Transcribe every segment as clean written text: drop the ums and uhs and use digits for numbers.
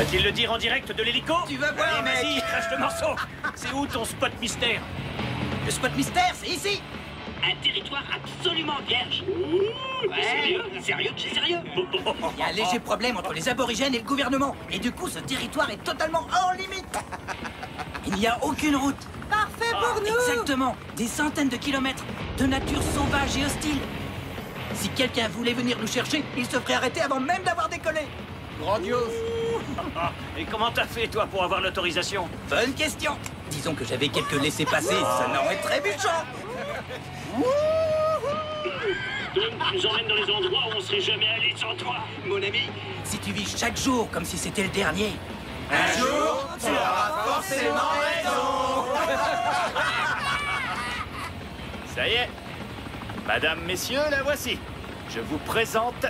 Va-t-il le dire en direct de l'hélico? Tu vas voir, allez, mec. vas-y, crache le morceau. C'est où ton spot mystère? Le spot mystère, c'est ici. Un territoire absolument vierge. Ouais, sérieux, c'est sérieux. Il y a un léger problème entre les aborigènes et le gouvernement. Et du coup, ce territoire est totalement hors limite. Il n'y a aucune route. Parfait pour nous. Exactement. Des centaines de kilomètres de nature sauvage et hostile. Si quelqu'un voulait venir nous chercher, il se ferait arrêter avant même d'avoir décollé. Grandiose. Et comment t'as fait, toi, pour avoir l'autorisation? Bonne question. Disons que j'avais quelques laissés-passer sonores et trébuchants. Tom, tu nous emmènes dans les endroits où on serait jamais allé sans toi, mon ami. Si tu vis chaque jour comme si c'était le dernier. Un jour, tu auras forcément raison. Ça y est. Madame, messieurs, la voici. Je vous présente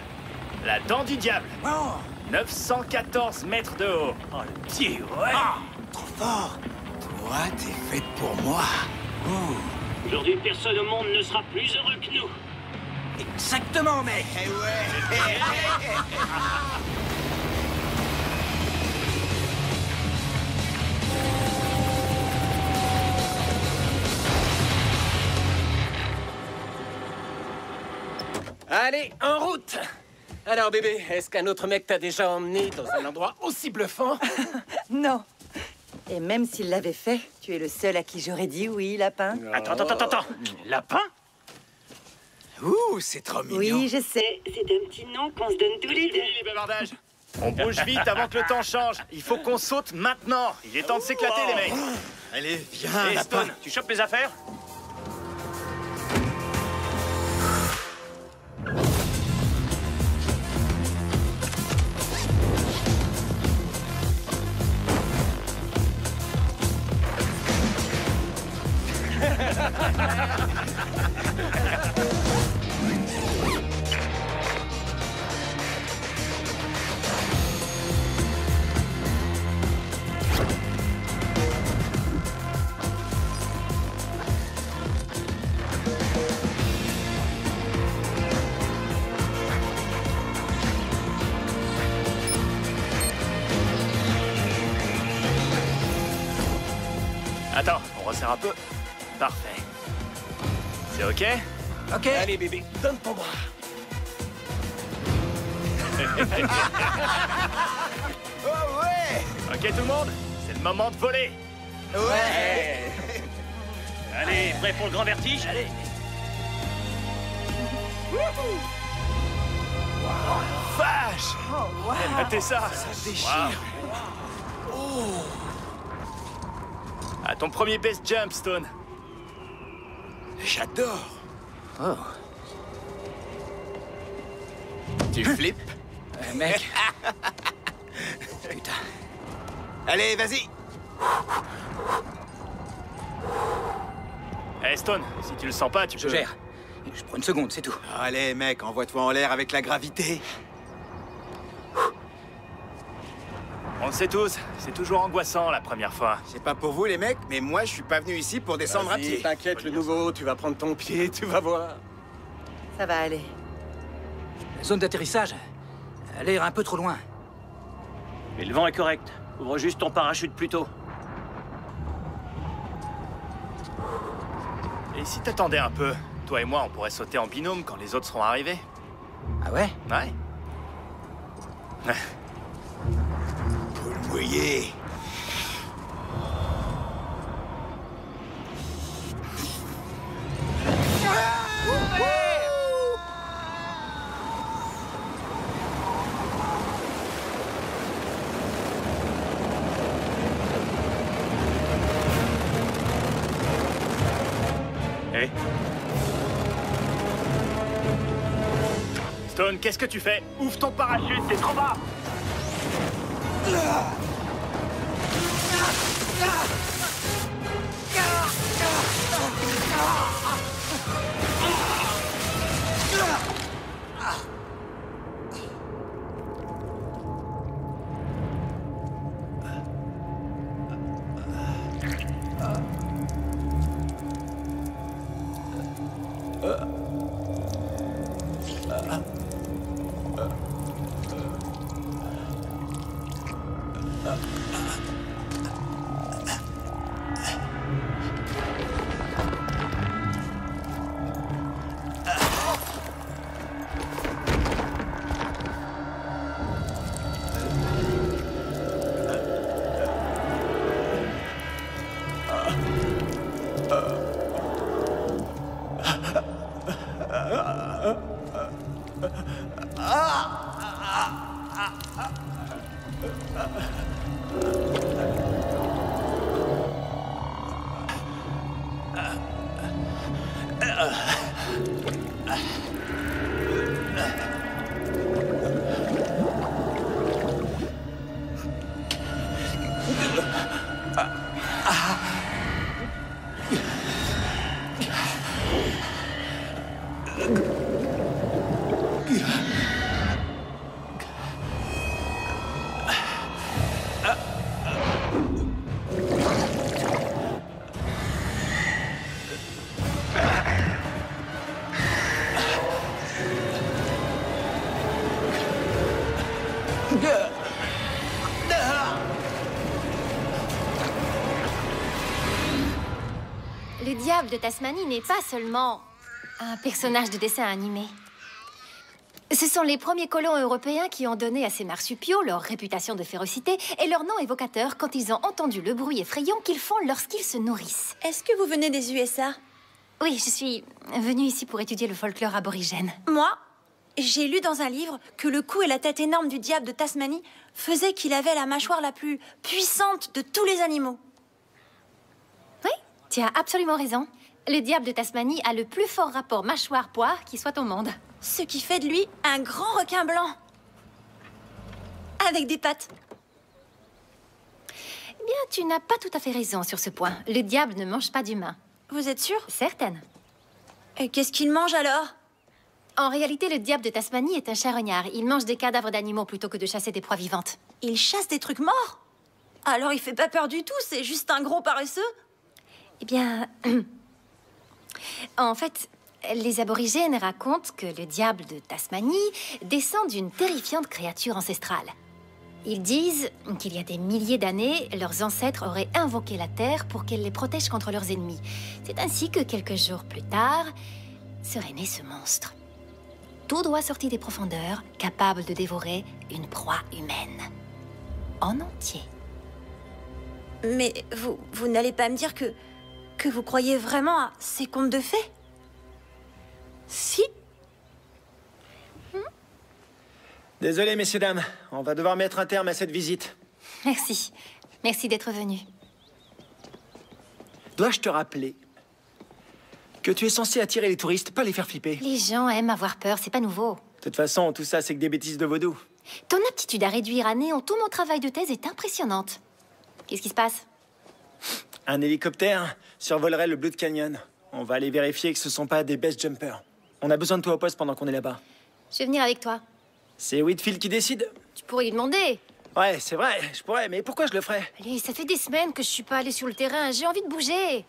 la dent du diable. Oh, 914 mètres de haut. Oh, le pied, ouais. trop fort. Toi, t'es faite pour moi. Aujourd'hui, personne au monde ne sera plus heureux que nous. Exactement, mec. Eh ouais. Allez, en route! Alors bébé, est-ce qu'un autre mec t'a déjà emmené dans un endroit aussi bluffant? Non. Et même s'il l'avait fait, tu es le seul à qui j'aurais dit oui, lapin. Attends. Lapin? Ouh, c'est trop mignon. Oui, je sais. C'est un petit nom qu'on se donne tous les deux. Les bavardages. On bouge vite avant que le temps change. Il faut qu'on saute maintenant. Il est temps de s'éclater, les mecs. Allez, viens, Hé, lapin. Stone, tu chopes les affaires? Attends, on resserre un peu. Parfait. C'est OK? Ok. Allez bébé, donne ton bras. Oh ouais. OK, tout le monde? C'est le moment de voler. Ouais. Allez, prêt pour le grand vertige? Allez. Vache! Matez ça! Ça déchire. Wow. À ton premier best jump, Stone. J'adore. Oh. Tu flippes? Mec. Putain. Allez, vas-y. Hey, Stone, si tu le sens pas, tu Je peux... gère. Je prends une seconde, c'est tout. Allez, mec, envoie-toi en l'air avec la gravité. On le sait tous, c'est toujours angoissant la première fois. C'est pas pour vous, les mecs, mais moi, je suis pas venu ici pour descendre à Vas-y, pied. t'inquiète, le nouveau, tu vas prendre ton pied, tu vas voir. Ça va aller. La zone d'atterrissage a l'air un peu trop loin. Mais le vent est correct. Ouvre juste ton parachute plus tôt. Et si t'attendais un peu, toi et moi, on pourrait sauter en binôme quand les autres seront arrivés. Ah ouais? Ouais. Poule mouillée. Hé, Stone, qu'est-ce que tu fais? Ouvre ton parachute, c'est trop bas! Le diable de Tasmanie n'est pas seulement un personnage de dessin animé. Ce sont les premiers colons européens qui ont donné à ces marsupiaux leur réputation de férocité et leur nom évocateur quand ils ont entendu le bruit effrayant qu'ils font lorsqu'ils se nourrissent. Est-ce que vous venez des USA? Oui, je suis venue ici pour étudier le folklore aborigène. Moi, j'ai lu dans un livre que le cou et la tête énorme du diable de Tasmanie faisaient qu'il avait la mâchoire la plus puissante de tous les animaux. Oui, tu as absolument raison. Le diable de Tasmanie a le plus fort rapport mâchoire-poids qui soit au monde. Ce qui fait de lui un grand requin blanc. Avec des pattes. Eh bien, tu n'as pas tout à fait raison sur ce point. Le diable ne mange pas d'humains. Vous êtes sûr? Certaine. Et qu'est-ce qu'il mange alors? En réalité, le diable de Tasmanie est un charognard. Il mange des cadavres d'animaux plutôt que de chasser des proies vivantes. Il chasse des trucs morts? Alors il fait pas peur du tout, c'est juste un gros paresseux? Eh bien... En fait, les aborigènes racontent que le diable de Tasmanie descend d'une terrifiante créature ancestrale. Ils disent qu'il y a des milliers d'années, leurs ancêtres auraient invoqué la terre pour qu'elle les protège contre leurs ennemis. C'est ainsi que quelques jours plus tard, serait né ce monstre. Tout droit sorti des profondeurs, capable de dévorer une proie humaine. En entier. Mais vous n'allez pas me dire que vous croyez vraiment à ces contes de fées? Si. Désolé, messieurs, dames. On va devoir mettre un terme à cette visite. Merci. Merci d'être venu. Dois-je te rappeler que tu es censé attirer les touristes, pas les faire flipper? Les gens aiment avoir peur, c'est pas nouveau. De toute façon, tout ça, c'est que des bêtises de vaudou. Ton aptitude à réduire à néant tout mon travail de thèse est impressionnante. Qu'est-ce qui se passe? Un hélicoptère survolerait le Blood Canyon. On va aller vérifier que ce sont pas des best jumpers. On a besoin de toi au poste pendant qu'on est là-bas. Je vais venir avec toi. C'est Whitfield qui décide. Tu pourrais lui demander. Ouais, c'est vrai, je pourrais, mais pourquoi je le ferais? Allez, ça fait des semaines que je suis pas allée sur le terrain. J'ai envie de bouger.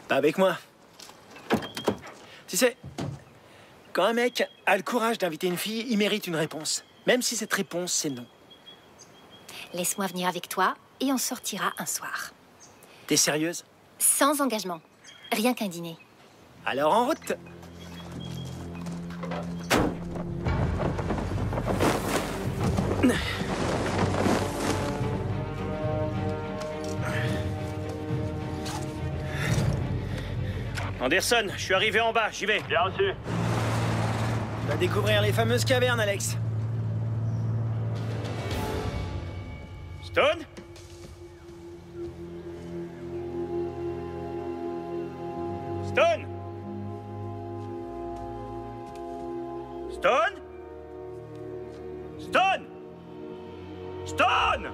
Pas avec moi. Tu sais, quand un mec a le courage d'inviter une fille, il mérite une réponse. Même si cette réponse, c'est non. Laisse-moi venir avec toi et on sortira un soir. T'es sérieuse? Sans engagement. Rien qu'un dîner. Alors en route! Anderson, je suis arrivé en bas, j'y vais. Bien reçu. On va découvrir les fameuses cavernes, Alex. Stone? Stone? Stone? Stone? Stone?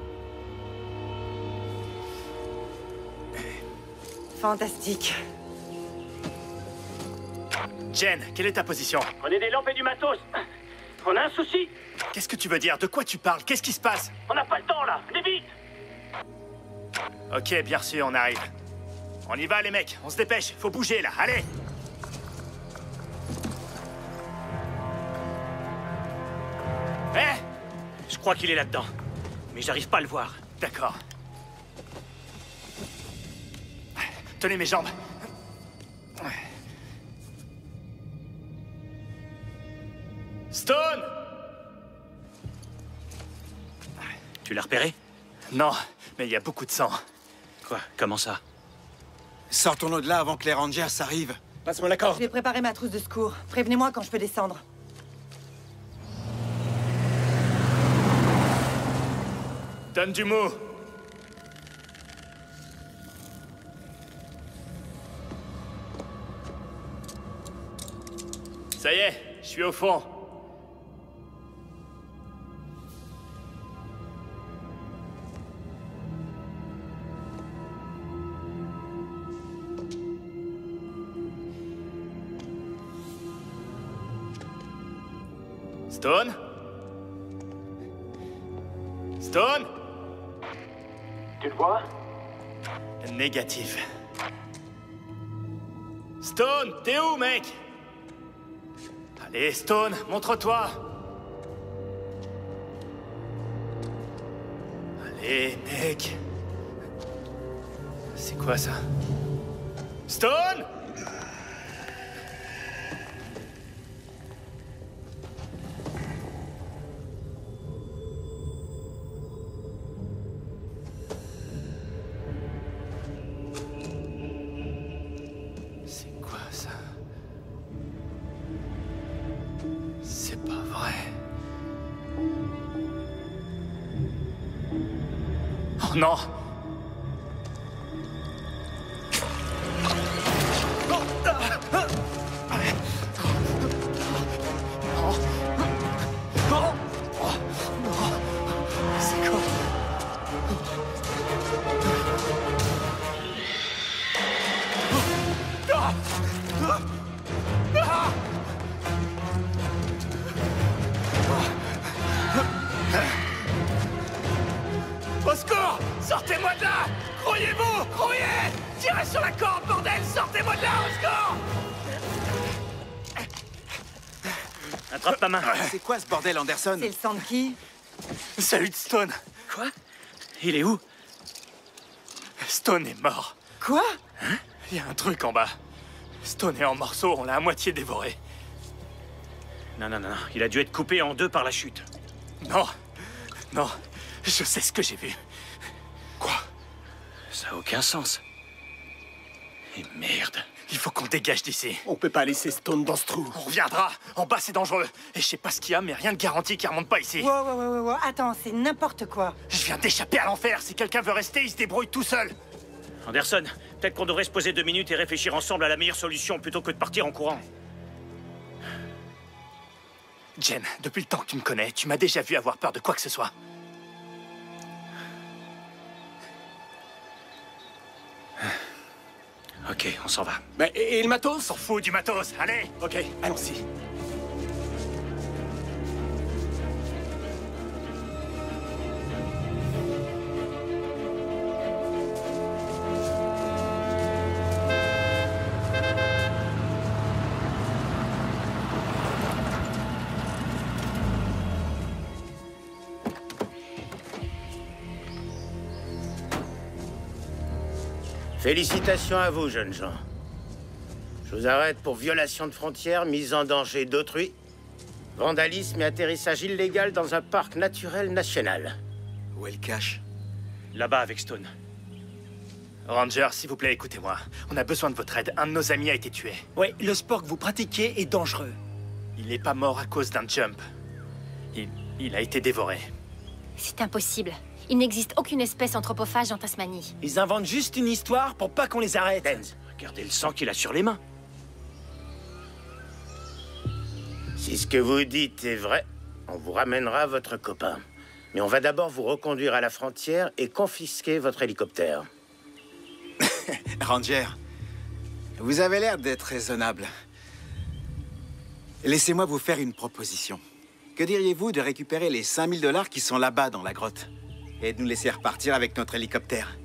Fantastique. Jen, quelle est ta position? Prenez des lampes et du matos. On a un souci. Qu'est-ce que tu veux dire? De quoi tu parles? Qu'est-ce qui se passe? On n'a pas le temps là. Allez vite. Ok, bien reçu, on arrive. On y va les mecs, on se dépêche, faut bouger là, allez! Je crois qu'il est là-dedans. mais j'arrive pas à le voir. D'accord. Tenez mes jambes. Stone! Tu l'as repéré? Non, mais il y a beaucoup de sang. Quoi? Comment ça? Sortons-nous de là avant que les Rangers arrivent. Passe-moi la corde. Je vais préparer ma trousse de secours. Prévenez-moi quand je peux descendre. Donne du mot. Ça y est, je suis au fond. Stone? Stone? Tu le vois? Négatif. Stone, t'es où, mec? Allez, Stone, montre-toi. Allez, mec. C'est quoi ça? Stone? Oh non! C'est quoi? Au secours! Sortez-moi de là! Croyez-vous! Croyez! Tirez sur la corde, bordel! Sortez-moi de là! Au secours! Attrape ma main. C'est quoi ce bordel, Anderson? C'est le sang de qui? Celui de Stone. Quoi? Il est où? Stone est mort. Quoi? Hein? Il y a un truc en bas. Stone est en morceaux, on l'a à moitié dévoré. Non, non, non, non. Il a dû être coupé en deux par la chute. Non. Non. Je sais ce que j'ai vu. Quoi? Ça a aucun sens. Et merde. Il faut qu'on dégage d'ici. On peut pas laisser Stone dans ce trou. On reviendra. En bas, c'est dangereux. Et je sais pas ce qu'il y a, mais rien ne garantit qu'il remonte pas ici. Wow. Attends, c'est n'importe quoi. Je viens d'échapper à l'enfer. Si quelqu'un veut rester, il se débrouille tout seul. Anderson, peut-être qu'on devrait se poser 2 minutes et réfléchir ensemble à la meilleure solution plutôt que de partir en courant. Jen, depuis le temps que tu me connais, tu m'as déjà vu avoir peur de quoi que ce soit. Ok, on s'en va. Mais et le matos? On s'en fout du matos, allez! Ok, allons-y. Félicitations à vous, jeunes gens. Je vous arrête pour violation de frontières, mise en danger d'autrui, vandalisme et atterrissage illégal dans un parc naturel national. Où est le cache? Là-bas avec Stone. Ranger, s'il vous plaît, écoutez-moi. On a besoin de votre aide. Un de nos amis a été tué. Oui, le sport que vous pratiquez est dangereux. Il n'est pas mort à cause d'un jump. Il a été dévoré. C'est impossible. Il n'existe aucune espèce anthropophage en Tasmanie. Ils inventent juste une histoire pour pas qu'on les arrête. Benz, Regardez le sang qu'il a sur les mains. si ce que vous dites est vrai, on vous ramènera votre copain. Mais on va d'abord vous reconduire à la frontière et confisquer votre hélicoptère. Ranger, vous avez l'air d'être raisonnable. Laissez-moi vous faire une proposition. Que diriez-vous de récupérer les 5000 $ qui sont là-bas dans la grotte et de nous laisser repartir avec notre hélicoptère?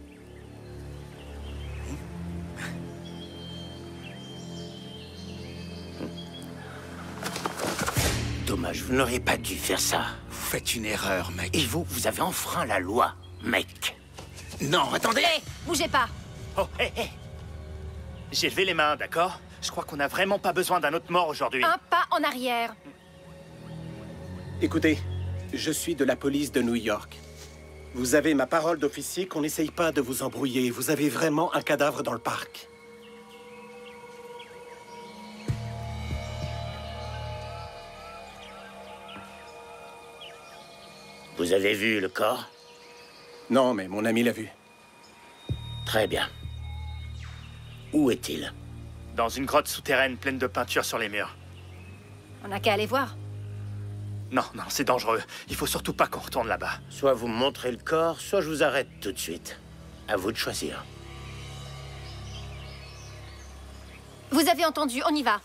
Dommage, vous n'auriez pas dû faire ça. Vous faites une erreur, mec. Et vous, vous avez enfreint la loi, mec. Non, attendez! Hé, bougez pas. Oh, hé, hé. J'ai levé les mains, d'accord? Je crois qu'on n'a vraiment pas besoin d'un autre mort aujourd'hui. Un pas en arrière. Écoutez, je suis de la police de New York. Vous avez ma parole d'officier qu'on n'essaye pas de vous embrouiller. Vous avez vraiment un cadavre dans le parc. Vous avez vu le corps? Non, mais mon ami l'a vu. Très bien. Où est-il? Dans une grotte souterraine pleine de peinture sur les murs. On n'a qu'à aller voir. Non, non, c'est dangereux. Il faut surtout pas qu'on retourne là-bas. Soit vous me montrez le corps, soit je vous arrête tout de suite. À vous de choisir. Vous avez entendu, on y va.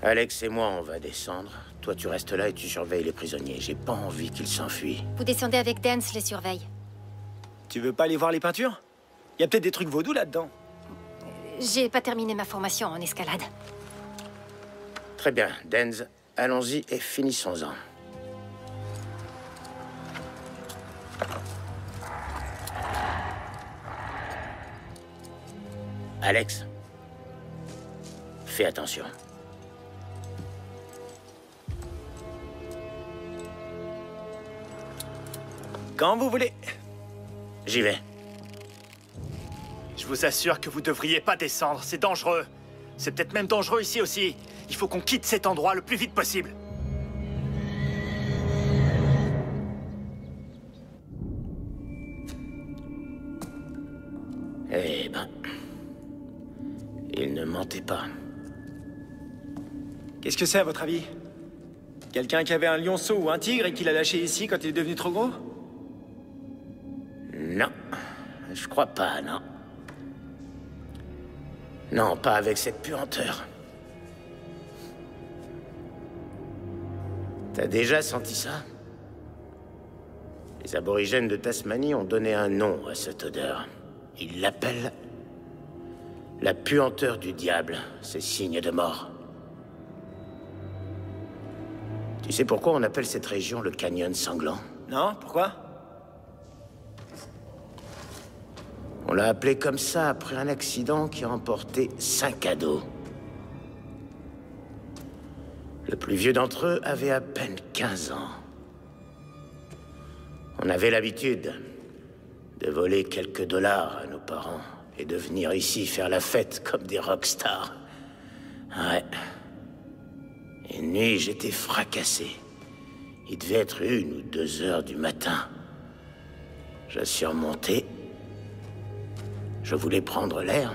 Alex et moi, on va descendre. Toi, tu restes là et tu surveilles les prisonniers. J'ai pas envie qu'ils s'enfuient. Vous descendez avec Dance, je les surveille. Tu veux pas aller voir les peintures? Y a peut-être des trucs vaudous là-dedans. J'ai pas terminé ma formation en escalade. Très bien, Denz, allons-y et finissons-en. Alex, fais attention. Quand vous voulez. J'y vais. Je vous assure que vous devriez pas descendre, c'est dangereux. C'est peut-être même dangereux ici aussi. Il faut qu'on quitte cet endroit le plus vite possible. Eh ben... il ne mentait pas. Qu'est-ce que c'est à votre avis? Quelqu'un qui avait un lionceau ou un tigre et qui l'a lâché ici quand il est devenu trop gros? Non. Je crois pas, non. Non, pas avec cette puanteur. T'as déjà senti ça? Les aborigènes de Tasmanie ont donné un nom à cette odeur. Ils l'appellent la puanteur du diable. C'est signe de mort. Tu sais pourquoi on appelle cette région le canyon sanglant? Non, pourquoi? On l'a appelé comme ça après un accident qui a emporté 5 ados. Le plus vieux d'entre eux avait à peine 15 ans. On avait l'habitude de voler quelques dollars à nos parents et de venir ici faire la fête comme des rockstars. Ouais. Une nuit, j'étais fracassé. Il devait être 1 ou 2 heures du matin. Je suis remonté. Je voulais prendre l'air.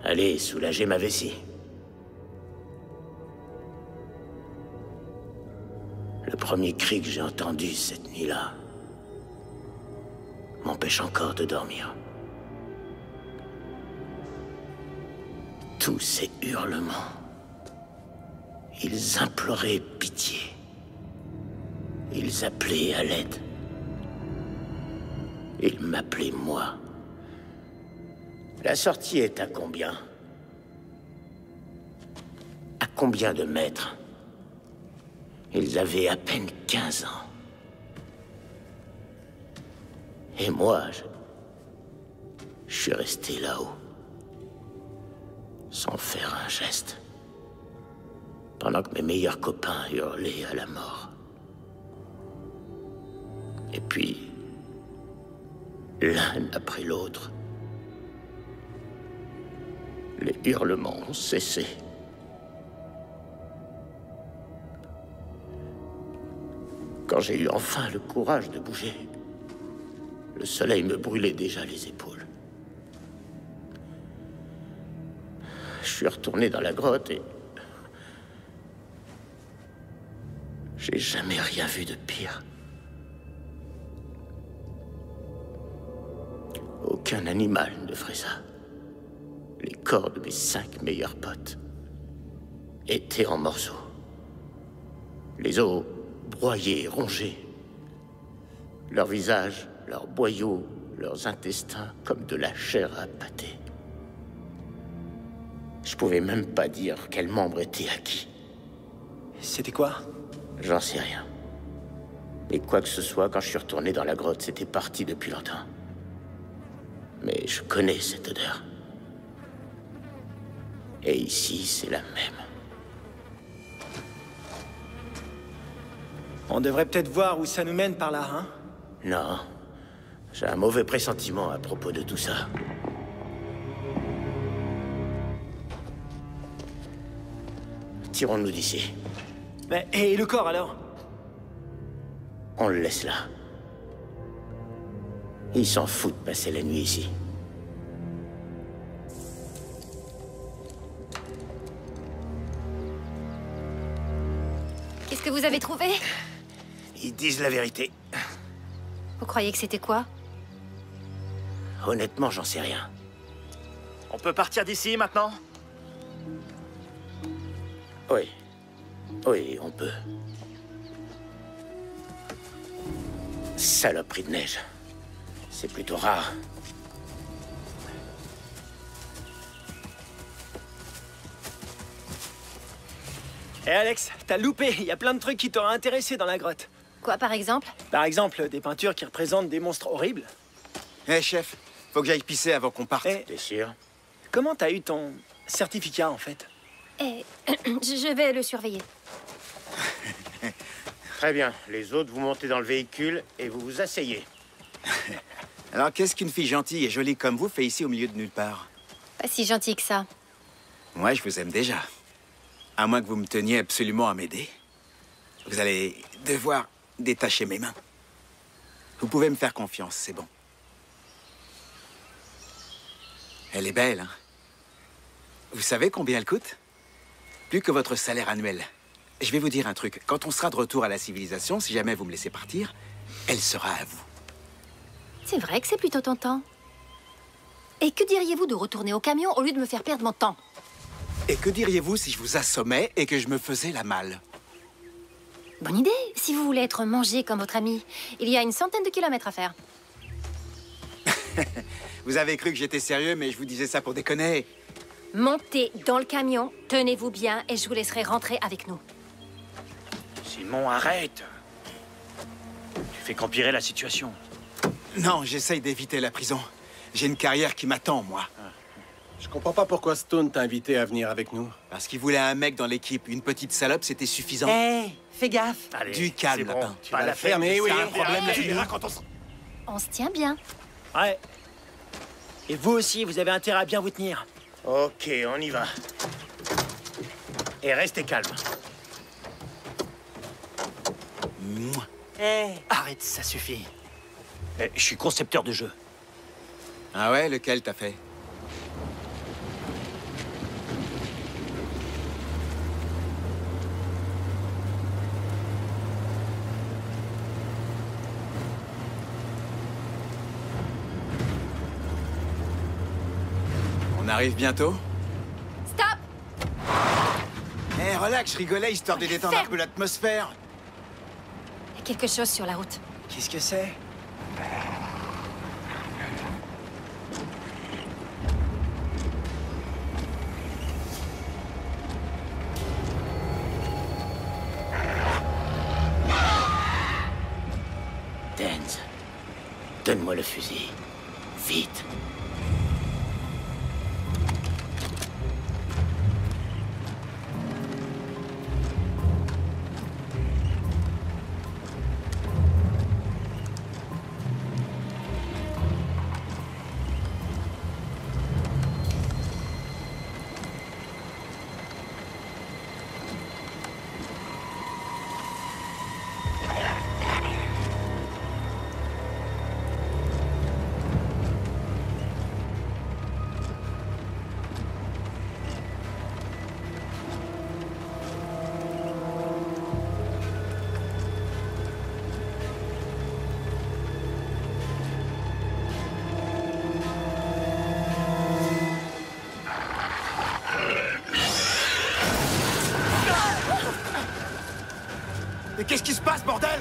Aller soulager ma vessie. Le premier cri que j'ai entendu cette nuit-là m'empêche encore de dormir. Tous ces hurlements, ils imploraient pitié. Ils appelaient à l'aide. Ils m'appelaient moi. La sortie est à combien? À combien de mètres? Ils avaient à peine 15 ans. Et moi, je suis resté là-haut, sans faire un geste, pendant que mes meilleurs copains hurlaient à la mort. Et puis, l'un après l'autre, les hurlements ont cessé. Quand j'ai eu enfin le courage de bouger, le soleil me brûlait déjà les épaules. Je suis retourné dans la grotte et... j'ai jamais rien vu de pire. Aucun animal ne ferait ça. Les corps de mes 5 meilleurs potes étaient en morceaux. Les os broyés, rongés, Leurs visages, leurs boyaux, leurs intestins, comme de la chair à pâté. Je pouvais même pas dire quel membre était à qui. C'était quoi? J'en sais rien. Et quoi que ce soit, quand je suis retourné dans la grotte, c'était parti depuis longtemps. Mais je connais cette odeur. Et ici, c'est la même. On devrait peut-être voir où ça nous mène par là, hein? Non. J'ai un mauvais pressentiment à propos de tout ça. Tirons-nous d'ici. Mais, et le corps, alors? On le laisse là. Il s'en fout de passer la nuit ici. Qu'est-ce que vous avez trouvé? Ils disent la vérité. Vous croyez que c'était quoi? Honnêtement, j'en sais rien. On peut partir d'ici maintenant? Oui. Oui, on peut. Saloperie de neige. C'est plutôt rare. Hé Alex, t'as loupé. Il y a plein de trucs qui t'auraient intéressé dans la grotte. Quoi, par exemple? Par exemple, des peintures qui représentent des monstres horribles. Hé, chef, faut que j'aille pisser avant qu'on parte. Eh, T'es sûr? comment t'as eu ton certificat, en fait? Eh, je vais le surveiller. Très bien. Les autres, vous montez dans le véhicule et vous vous asseyez. Alors, qu'est-ce qu'une fille gentille et jolie comme vous fait ici au milieu de nulle part? Pas si gentil que ça. Moi, je vous aime déjà. À moins que vous me teniez absolument à m'aider. Vous allez devoir détacher mes mains. Vous pouvez me faire confiance, c'est bon. Elle est belle, hein? Vous savez combien elle coûte? Plus que votre salaire annuel. Je vais vous dire un truc. Quand on sera de retour à la civilisation, si jamais vous me laissez partir, elle sera à vous. C'est vrai que c'est plutôt tentant. Et que diriez-vous de retourner au camion au lieu de me faire perdre mon temps? Et que diriez-vous si je vous assommais et que je me faisais la malle? Bonne idée, si vous voulez être mangé comme votre ami. Il y a une centaine de kilomètres à faire. Vous avez cru que j'étais sérieux, mais je vous disais ça pour déconner. Montez dans le camion, tenez-vous bien et je vous laisserai rentrer avec nous. Simon, arrête. Tu fais qu'empirer la situation. Non, j'essaye d'éviter la prison. J'ai une carrière qui m'attend, moi. Je comprends pas pourquoi Stone t'a invité à venir avec nous. Parce qu'il voulait un mec dans l'équipe. Une petite salope, c'était suffisant. Hé, fais gaffe. Allez, Du calme, c'est bon. lapin. Tu Pas vas la fermer, oui. C'est un problème, la Tu fille. verras quand on s- On se tient bien. Ouais. Et vous aussi, vous avez intérêt à bien vous tenir. Ok, on y va. Et restez calme. Mouah. Hé, Arrête, ça suffit. Je suis concepteur de jeu. Ah ouais, lequel t'as fait? On arrive bientôt? Stop! Hé, relax, je rigolais histoire de détendre un peu l'atmosphère. Il y a quelque chose sur la route. Qu'est-ce que c'est? Dance, donne-moi le fusil. Vite. Mais qu'est-ce qui se passe, bordel?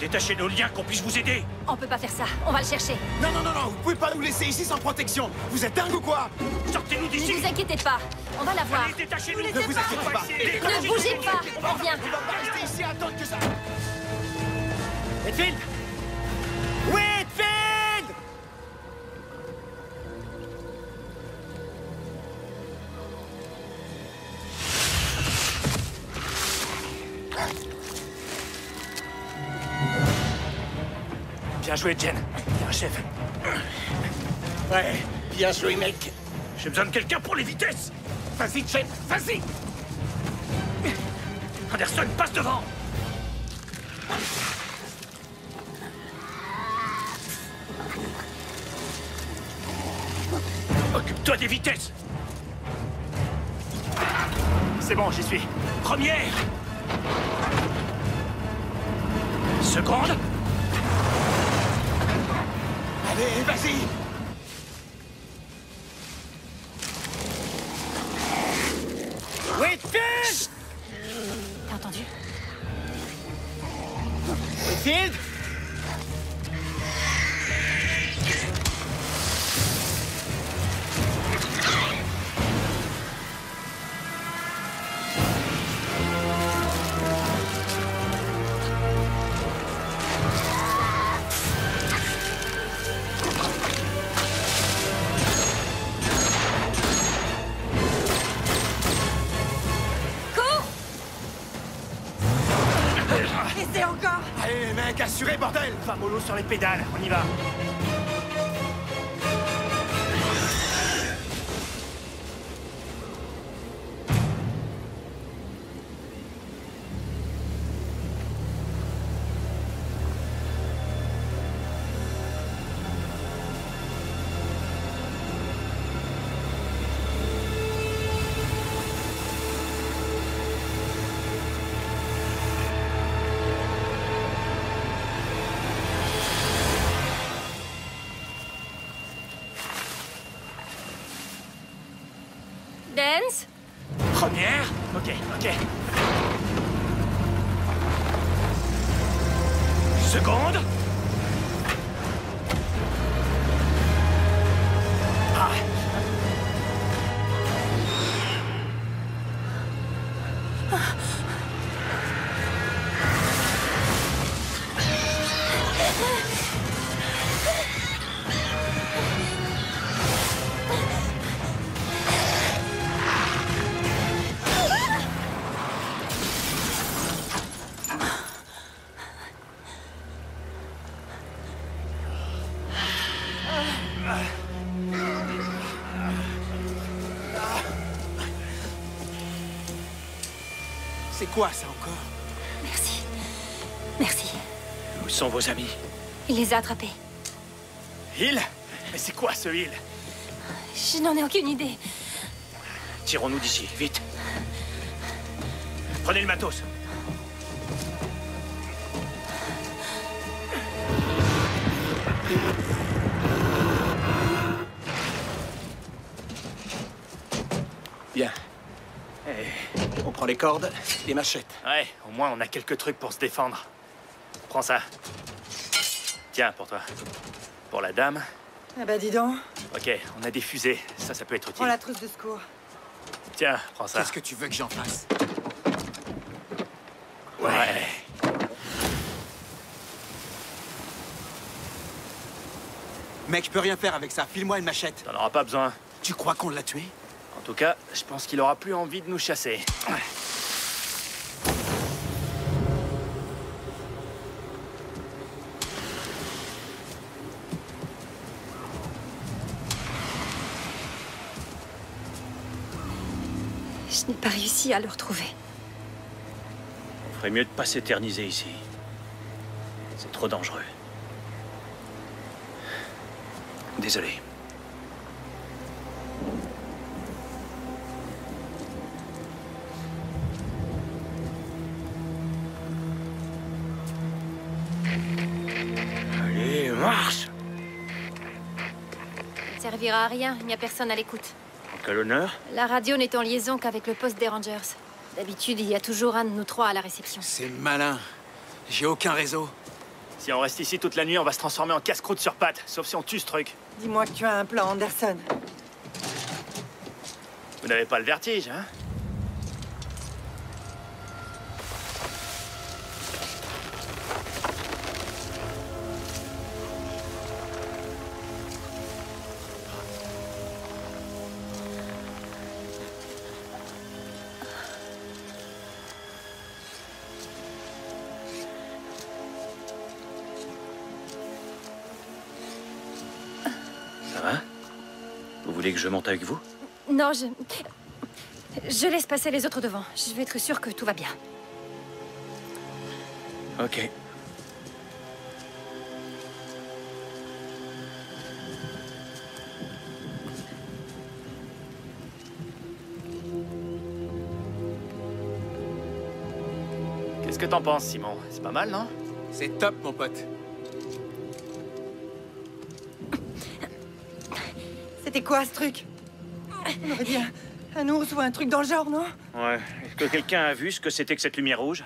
Détachez nos liens qu'on puisse vous aider. On peut pas faire ça. On va le chercher. Non, non, non, non, vous pouvez pas nous laisser ici sans protection. Vous êtes dingue ou quoi? Sortez-nous Ne d'ici. vous inquiétez pas. On va la voir. Allez, détachez-nous. Ne vous inquiétez pas. Ne bougez pas. On revient. On va pas rester ici à attendre que ça... Whitfield! Whitfield! Bien joué, Jen. Bien, chef. Ouais, bien joué, mec. J'ai besoin de quelqu'un pour les vitesses. Vas-y, Jen, vas-y. Anderson, passe devant. Occupe-toi des vitesses. C'est bon, j'y suis. Première. Seconde. Allez, vas-y. Whitfield! T'as entendu? Whitfield? Essaie encore. Allez, les mecs, assurez, bordel. Pas mollo sur les pédales, on y va. Dance? Première. Ok, ok. Seconde. Ah. C'est quoi, ça, encore? Merci. Merci. Où sont vos amis? Il les a attrapés. Hill? Mais c'est quoi, ce Hill? Je n'en ai aucune idée. Tirons-nous d'ici, vite. Prenez le matos. Bien. On prend les cordes, les machettes. Ouais, au moins on a quelques trucs pour se défendre. Prends ça. Tiens, pour toi. Pour la dame. Ah bah dis donc. Ok, on a des fusées. Ça peut être utile. Prends la trousse de secours. Tiens, prends ça. Qu'est-ce que tu veux que j'en fasse? Ouais. Mec, je peux rien faire avec ça. File-moi une machette. T'en auras pas besoin. Tu crois qu'on l'a tué? En tout cas, je pense qu'il aura plus envie de nous chasser. Je n'ai pas réussi à le retrouver. On ferait mieux de pas s'éterniser ici. C'est trop dangereux. Désolé. Allez, marche! Ça ne servira à rien, il n'y a personne à l'écoute. Quel honneur? La radio n'est en liaison qu'avec le poste des Rangers. D'habitude, il y a toujours un de nous trois à la réception. C'est malin. J'ai aucun réseau. Si on reste ici toute la nuit, on va se transformer en casse-croûte sur pattes, sauf si on tue ce truc. Dis-moi que tu as un plan, Anderson. Vous n'avez pas le vertige, hein? Ça va? Vous voulez que je monte avec vous? Non, je laisse passer les autres devant. Je vais être sûre que tout va bien. Ok. Qu'est-ce que t'en penses, Simon? C'est pas mal, non? C'est top, mon pote. C'était quoi, ce truc? On aurait dit un ours ou un truc dans le genre, non? Ouais. Est-ce que quelqu'un a vu ce que c'était que cette lumière rouge?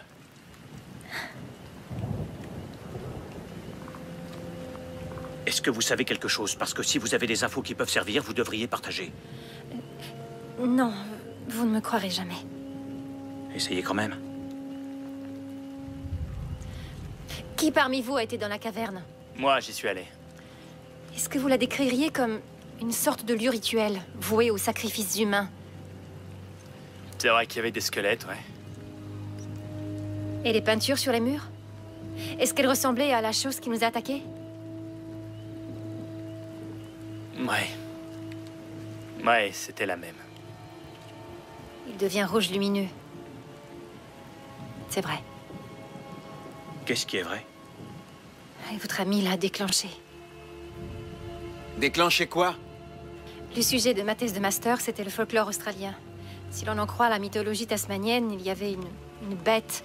Est-ce que vous savez quelque chose? Parce que si vous avez des infos qui peuvent servir, vous devriez partager. Non, vous ne me croirez jamais. Essayez quand même. Qui parmi vous a été dans la caverne? Moi, j'y suis allé. Est-ce que vous la décririez comme une sorte de lieu rituel, voué aux sacrifices humains? C'est vrai qu'il y avait des squelettes, ouais. Et les peintures sur les murs? Est-ce qu'elles ressemblaient à la chose qui nous a attaqués? Ouais. Ouais, c'était la même. Il devient rouge lumineux. C'est vrai. Qu'est-ce qui est vrai? Et votre ami l'a déclenché. Déclencher quoi? Le sujet de ma thèse de master, c'était le folklore australien. Si l'on en croit la mythologie tasmanienne, il y avait une bête,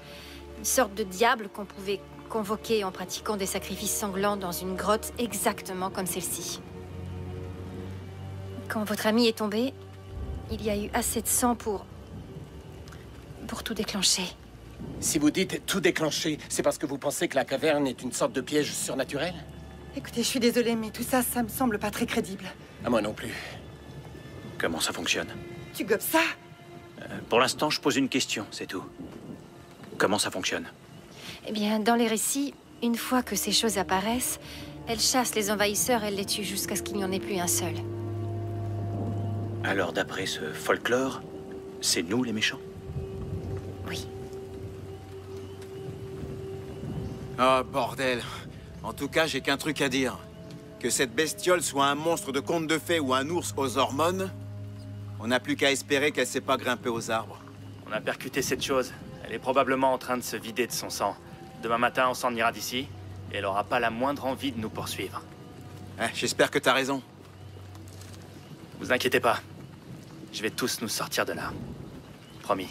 une sorte de diable qu'on pouvait convoquer en pratiquant des sacrifices sanglants dans une grotte exactement comme celle-ci. Quand votre ami est tombé, il y a eu assez de sang pour tout déclencher. Si vous dites tout déclencher, c'est parce que vous pensez que la caverne est une sorte de piège surnaturel? Écoutez, je suis désolée, mais tout ça, ça me semble pas très crédible. À moi non plus. Comment ça fonctionne? Tu gobes ça? Pour l'instant, je pose une question, c'est tout. Comment ça fonctionne? Eh bien, dans les récits, une fois que ces choses apparaissent, elles chassent les envahisseurs et elles les tuent jusqu'à ce qu'il n'y en ait plus un seul. Alors, d'après ce folklore, c'est nous les méchants? Oui. Oh, bordel. En tout cas, j'ai qu'un truc à dire. Que cette bestiole soit un monstre de conte de fées ou un ours aux hormones, on n'a plus qu'à espérer qu'elle sait pas grimper aux arbres. On a percuté cette chose. Elle est probablement en train de se vider de son sang. Demain matin, on s'en ira d'ici, et elle aura pas la moindre envie de nous poursuivre. J'espère que t'as raison. Vous inquiétez pas. Je vais tous nous sortir de là. Promis.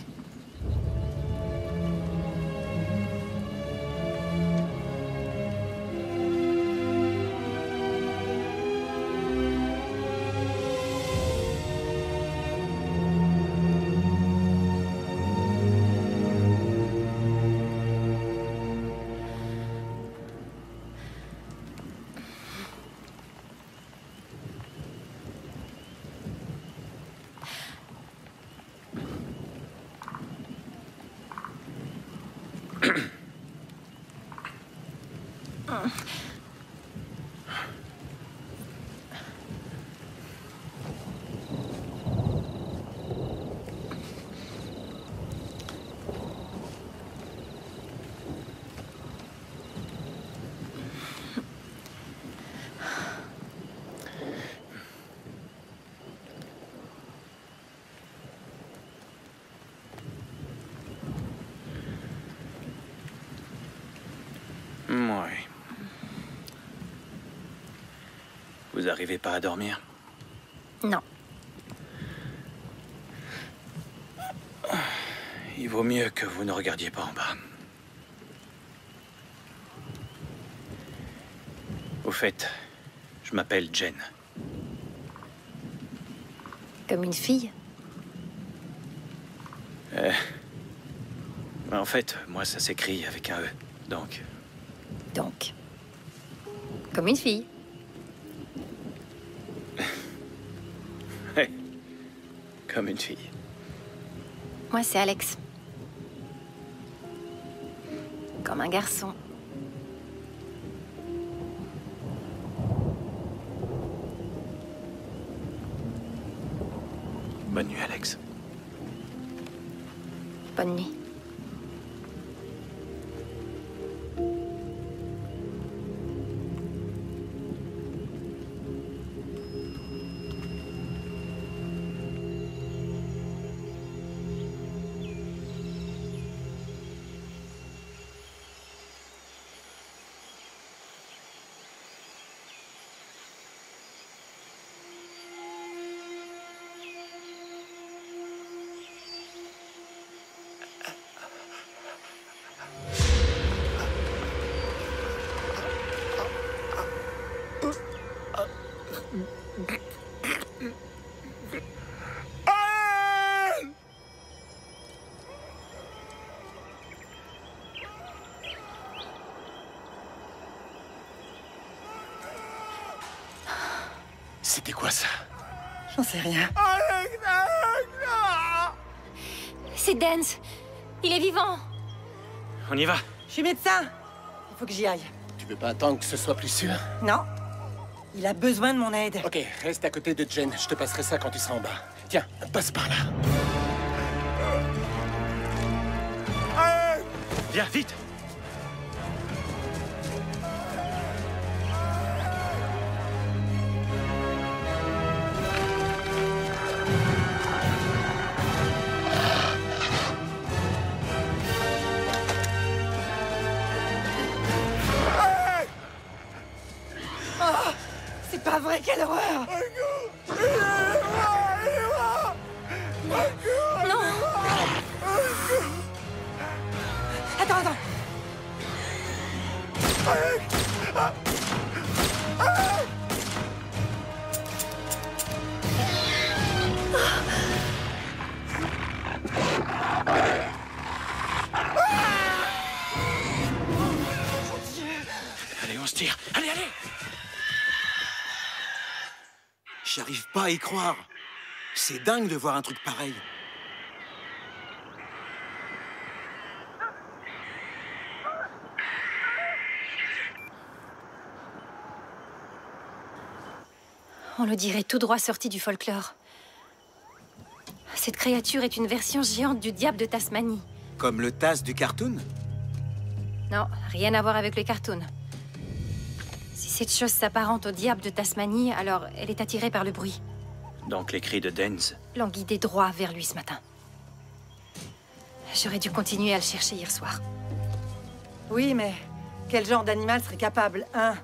Ouais. Vous arrivez pas à dormir? Non. Il vaut mieux que vous ne regardiez pas en bas. Au fait, je m'appelle Jen. Comme une fille? En fait, moi, ça s'écrit avec un E, donc... Donc, Comme une fille. Ouais. Comme une fille. Moi, c'est Alex. Comme un garçon. Bonne nuit, Alex. Bonne nuit. C'était quoi ça? J'en sais rien. C'est Dance. Il est vivant. On y va. Je suis médecin. Il faut que j'y aille. Tu veux pas attendre que ce soit plus sûr? Non. Il a besoin de mon aide. Ok, reste à côté de Jen. Je te passerai ça quand tu seras en bas. Tiens, passe par là. Viens, vite. C'est pas vrai, quelle horreur! Non. Attends. Allez, on se tire. Allez, allez. J'arrive pas à y croire. C'est dingue de voir un truc pareil. On le dirait tout droit sorti du folklore. Cette créature est une version géante du diable de Tasmanie. Comme le Taz du cartoon? Non, rien à voir avec le cartoon. Si cette chose s'apparente au diable de Tasmanie, alors elle est attirée par le bruit. Donc les cris de Dance. L'ont guidé droit vers lui ce matin. J'aurais dû continuer à le chercher hier soir. Oui, mais quel genre d'animal serait capable, 1,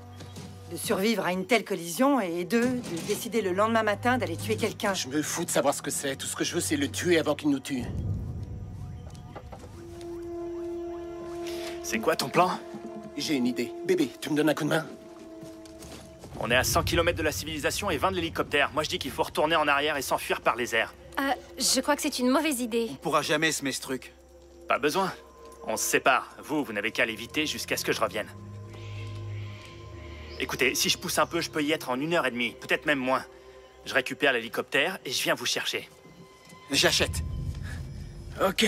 de survivre à une telle collision, et 2, de décider le lendemain matin d'aller tuer quelqu'un? Je me fous de savoir ce que c'est. Tout ce que je veux, c'est le tuer avant qu'il nous tue. C'est quoi ton plan? J'ai une idée. Bébé, tu me donnes un coup de main? On est à 100 km de la civilisation et 20 de l'hélicoptère. Moi, je dis qu'il faut retourner en arrière et s'enfuir par les airs. Je crois que c'est une mauvaise idée. On pourra jamais semer ce truc. Pas besoin. On se sépare. Vous n'avez qu'à l'éviter jusqu'à ce que je revienne. Écoutez, si je pousse un peu, je peux y être en 1h30, peut-être même moins. Je récupère l'hélicoptère et je viens vous chercher. J'achète. Ok.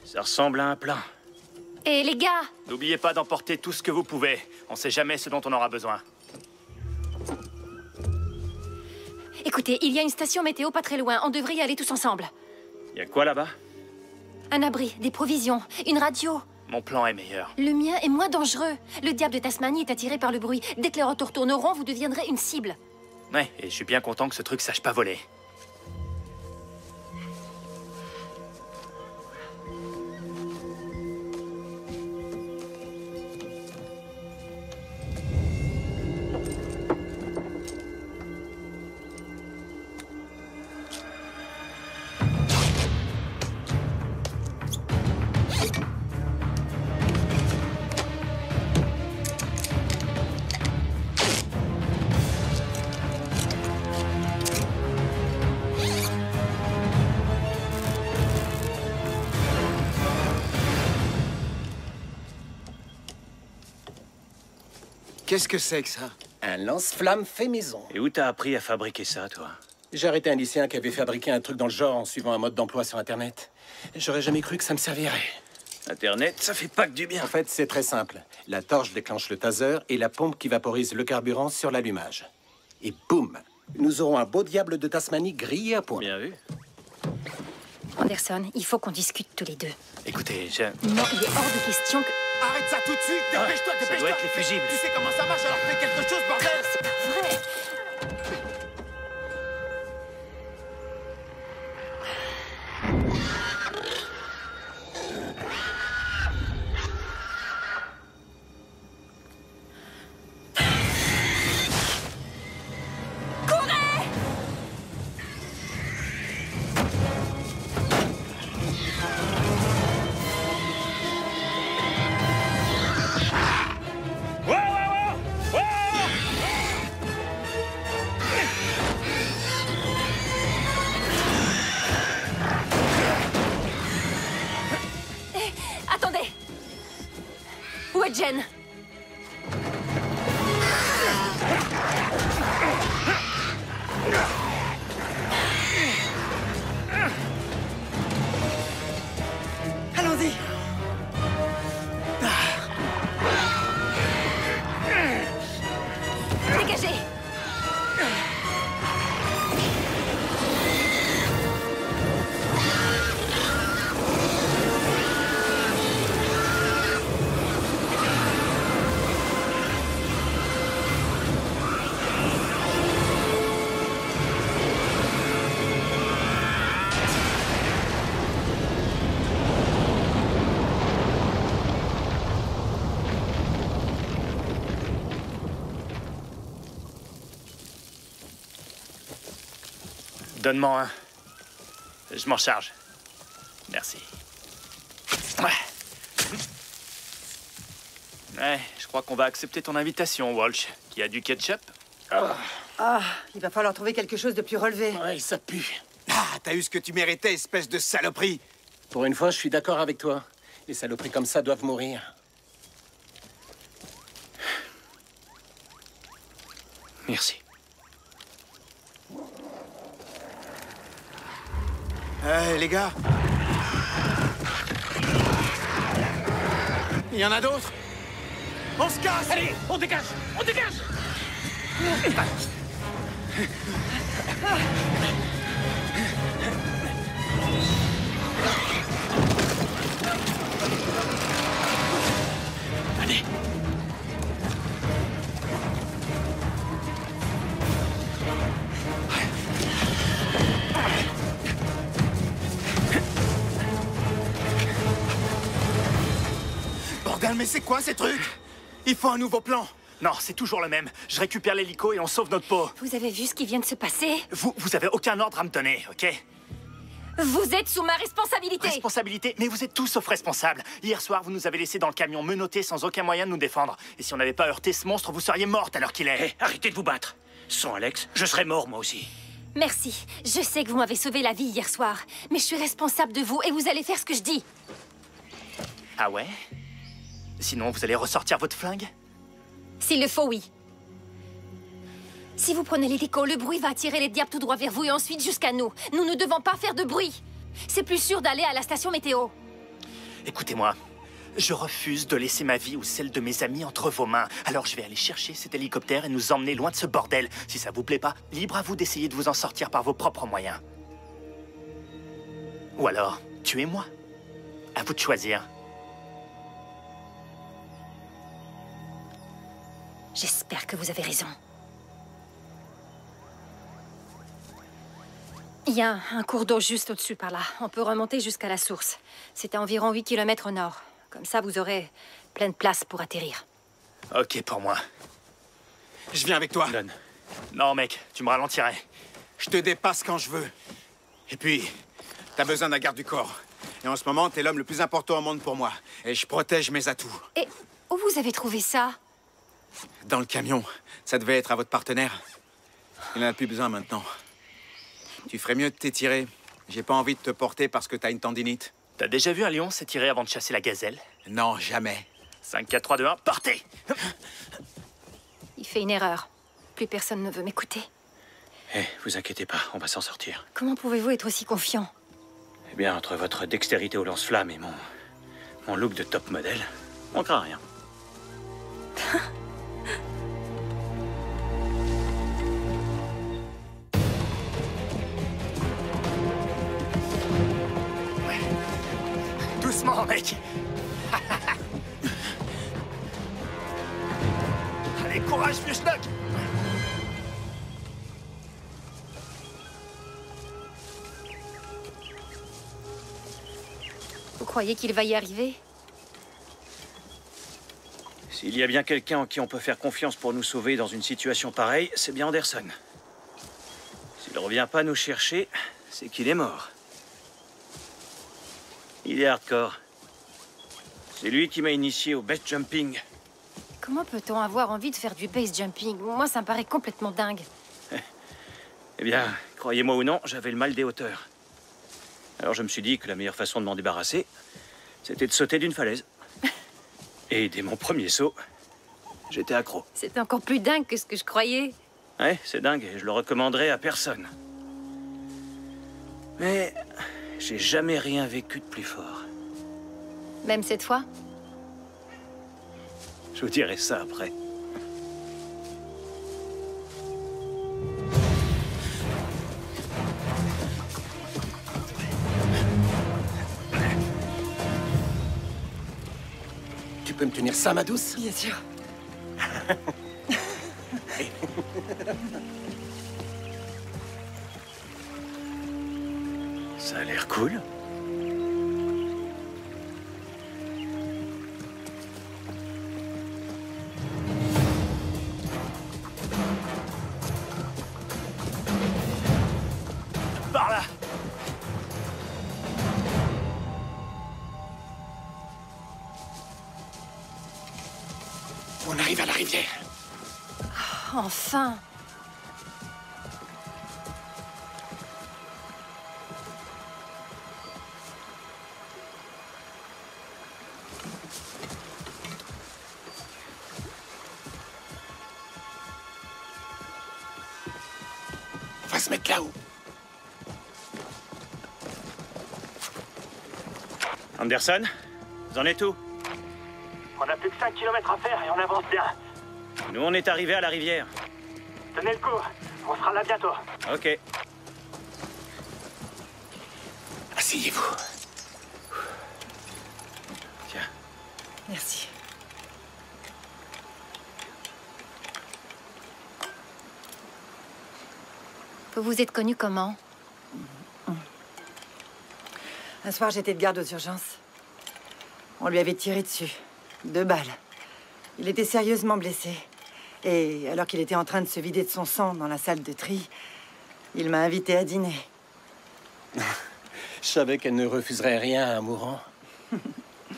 Ça ressemble à un plan. Et les gars, N'oubliez pas d'emporter tout ce que vous pouvez. On sait jamais ce dont on aura besoin. écoutez, il y a une station météo pas très loin. On devrait y aller tous ensemble. Y a quoi là-bas? Un abri, des provisions, une radio. Mon plan est meilleur. Le mien est moins dangereux. Le diable de Tasmanie est attiré par le bruit. Dès que les retours tourneront, vous deviendrez une cible. Ouais, et je suis bien content que ce truc sache pas voler. Qu'est-ce que c'est que ça? Un lance-flamme fait maison. Et où t'as appris à fabriquer ça, toi? J'ai arrêté un lycéen qui avait fabriqué un truc dans le genre en suivant un mode d'emploi sur Internet. J'aurais jamais cru que ça me servirait. Internet, ça fait pas que du bien. En fait, c'est très simple. La torche déclenche le taser et la pompe qui vaporise le carburant sur l'allumage. Et boum! Nous aurons un beau diable de Tasmanie grillé à point. Bien vu. Anderson, il faut qu'on discute tous les deux. Écoutez, je... Non, il est hors de question que... Arrête ça tout de suite! Dépêche-toi, ça dépêche-toi! doit être les fusibles. Tu sais comment ça marche, alors fais quelque chose, bordel! C'est pas vrai. Attendez! Où est Jen? Allons-y. Dégagez! Donne-moi un. Je m'en charge. Merci. Ouais, je crois qu'on va accepter ton invitation, Walsh. Qui a du ketchup? Ah, il va falloir trouver quelque chose de plus relevé. Ouais, ça pue. Ah, t'as eu ce que tu méritais, espèce de saloperie. Pour une fois, je suis d'accord avec toi. Les saloperies comme ça doivent mourir. Merci. Les gars. Il y en a d'autres. On se casse. Allez, on dégage! On dégage! Allez. Bordel, mais c'est quoi ces trucs? Il faut un nouveau plan. Non, c'est toujours le même. Je récupère l'hélico et on sauve notre peau. Vous avez vu ce qui vient de se passer? Vous avez aucun ordre à me donner, ok? Vous êtes sous ma responsabilité! Responsabilité? Mais vous êtes tous sauf responsables. Hier soir, vous nous avez laissés dans le camion menottés sans aucun moyen de nous défendre. Et si on n'avait pas heurté ce monstre, vous seriez morte à l'heure qu'il est. Hé, arrêtez de vous battre. Sans Alex, je serais mort moi aussi. Merci. Je sais que vous m'avez sauvé la vie hier soir. Mais je suis responsable de vous et vous allez faire ce que je dis. Ah ouais? Sinon, vous allez ressortir votre flingue? S'il le faut, oui. Si vous prenez l'hélico, le bruit va attirer les diables tout droit vers vous et ensuite jusqu'à nous. Nous ne devons pas faire de bruit. C'est plus sûr d'aller à la station météo. Écoutez-moi, je refuse de laisser ma vie ou celle de mes amis entre vos mains. Alors je vais aller chercher cet hélicoptère et nous emmener loin de ce bordel. Si ça vous plaît pas, libre à vous d'essayer de vous en sortir par vos propres moyens. Ou alors, tuez-moi. À vous de choisir. J'espère que vous avez raison. Il y a un cours d'eau juste au-dessus par là. On peut remonter jusqu'à la source. C'est à environ 8 km au nord. Comme ça, vous aurez plein de place pour atterrir. Ok pour moi. Je viens avec toi. Donne. Non mec, tu me ralentirais. Je te dépasse quand je veux. Et puis, t'as besoin d'un garde du corps. Et en ce moment, t'es l'homme le plus important au monde pour moi. Et je protège mes atouts. Et où vous avez trouvé ça? Dans le camion. Ça devait être à votre partenaire. Il n'en a plus besoin maintenant. Tu ferais mieux de t'étirer. J'ai pas envie de te porter parce que t'as une tendinite. T'as déjà vu un lion s'étirer avant de chasser la gazelle? Non, jamais. 5, 4, 3, 2, 1, partez! Il fait une erreur. Plus personne ne veut m'écouter. Eh, vous inquiétez pas, on va s'en sortir. Comment pouvez-vous être aussi confiant? Eh bien, entre votre dextérité au lance-flamme et mon look de top modèle, on craint rien. Doucement, mec. Allez, courage, vieux schnock. Vous croyez qu'il va y arriver? S'il y a bien quelqu'un en qui on peut faire confiance pour nous sauver dans une situation pareille, c'est bien Anderson. S'il revient pas nous chercher, c'est qu'il est mort. Il est hardcore. C'est lui qui m'a initié au base jumping. Comment peut-on avoir envie de faire du base jumping? Moi, ça me paraît complètement dingue. Eh bien, croyez-moi ou non, j'avais le mal des hauteurs. Alors je me suis dit que la meilleure façon de m'en débarrasser, c'était de sauter d'une falaise. Et dès mon premier saut, j'étais accro. C'est encore plus dingue que ce que je croyais. Ouais, c'est dingue et je le recommanderais à personne. Mais j'ai jamais rien vécu de plus fort. Même cette fois? Je vous dirai ça après. Tu peux me tenir ça, ma douce? Bien sûr. Ça a l'air cool. Par là. On arrive à la rivière. Enfin! On va se mettre là-haut. Anderson, vous en êtes où? On a plus que 5 km à faire et on avance bien. Nous, on est arrivés à la rivière. Tenez le coup, on sera là bientôt. Ok. Asseyez-vous. Tiens. Merci. Vous vous êtes connu comment? Un soir, j'étais de garde aux urgences. On lui avait tiré dessus. 2 balles. Il était sérieusement blessé. Et alors qu'il était en train de se vider de son sang dans la salle de tri, il m'a invité à dîner. Je savais qu'elle ne refuserait rien à un mourant.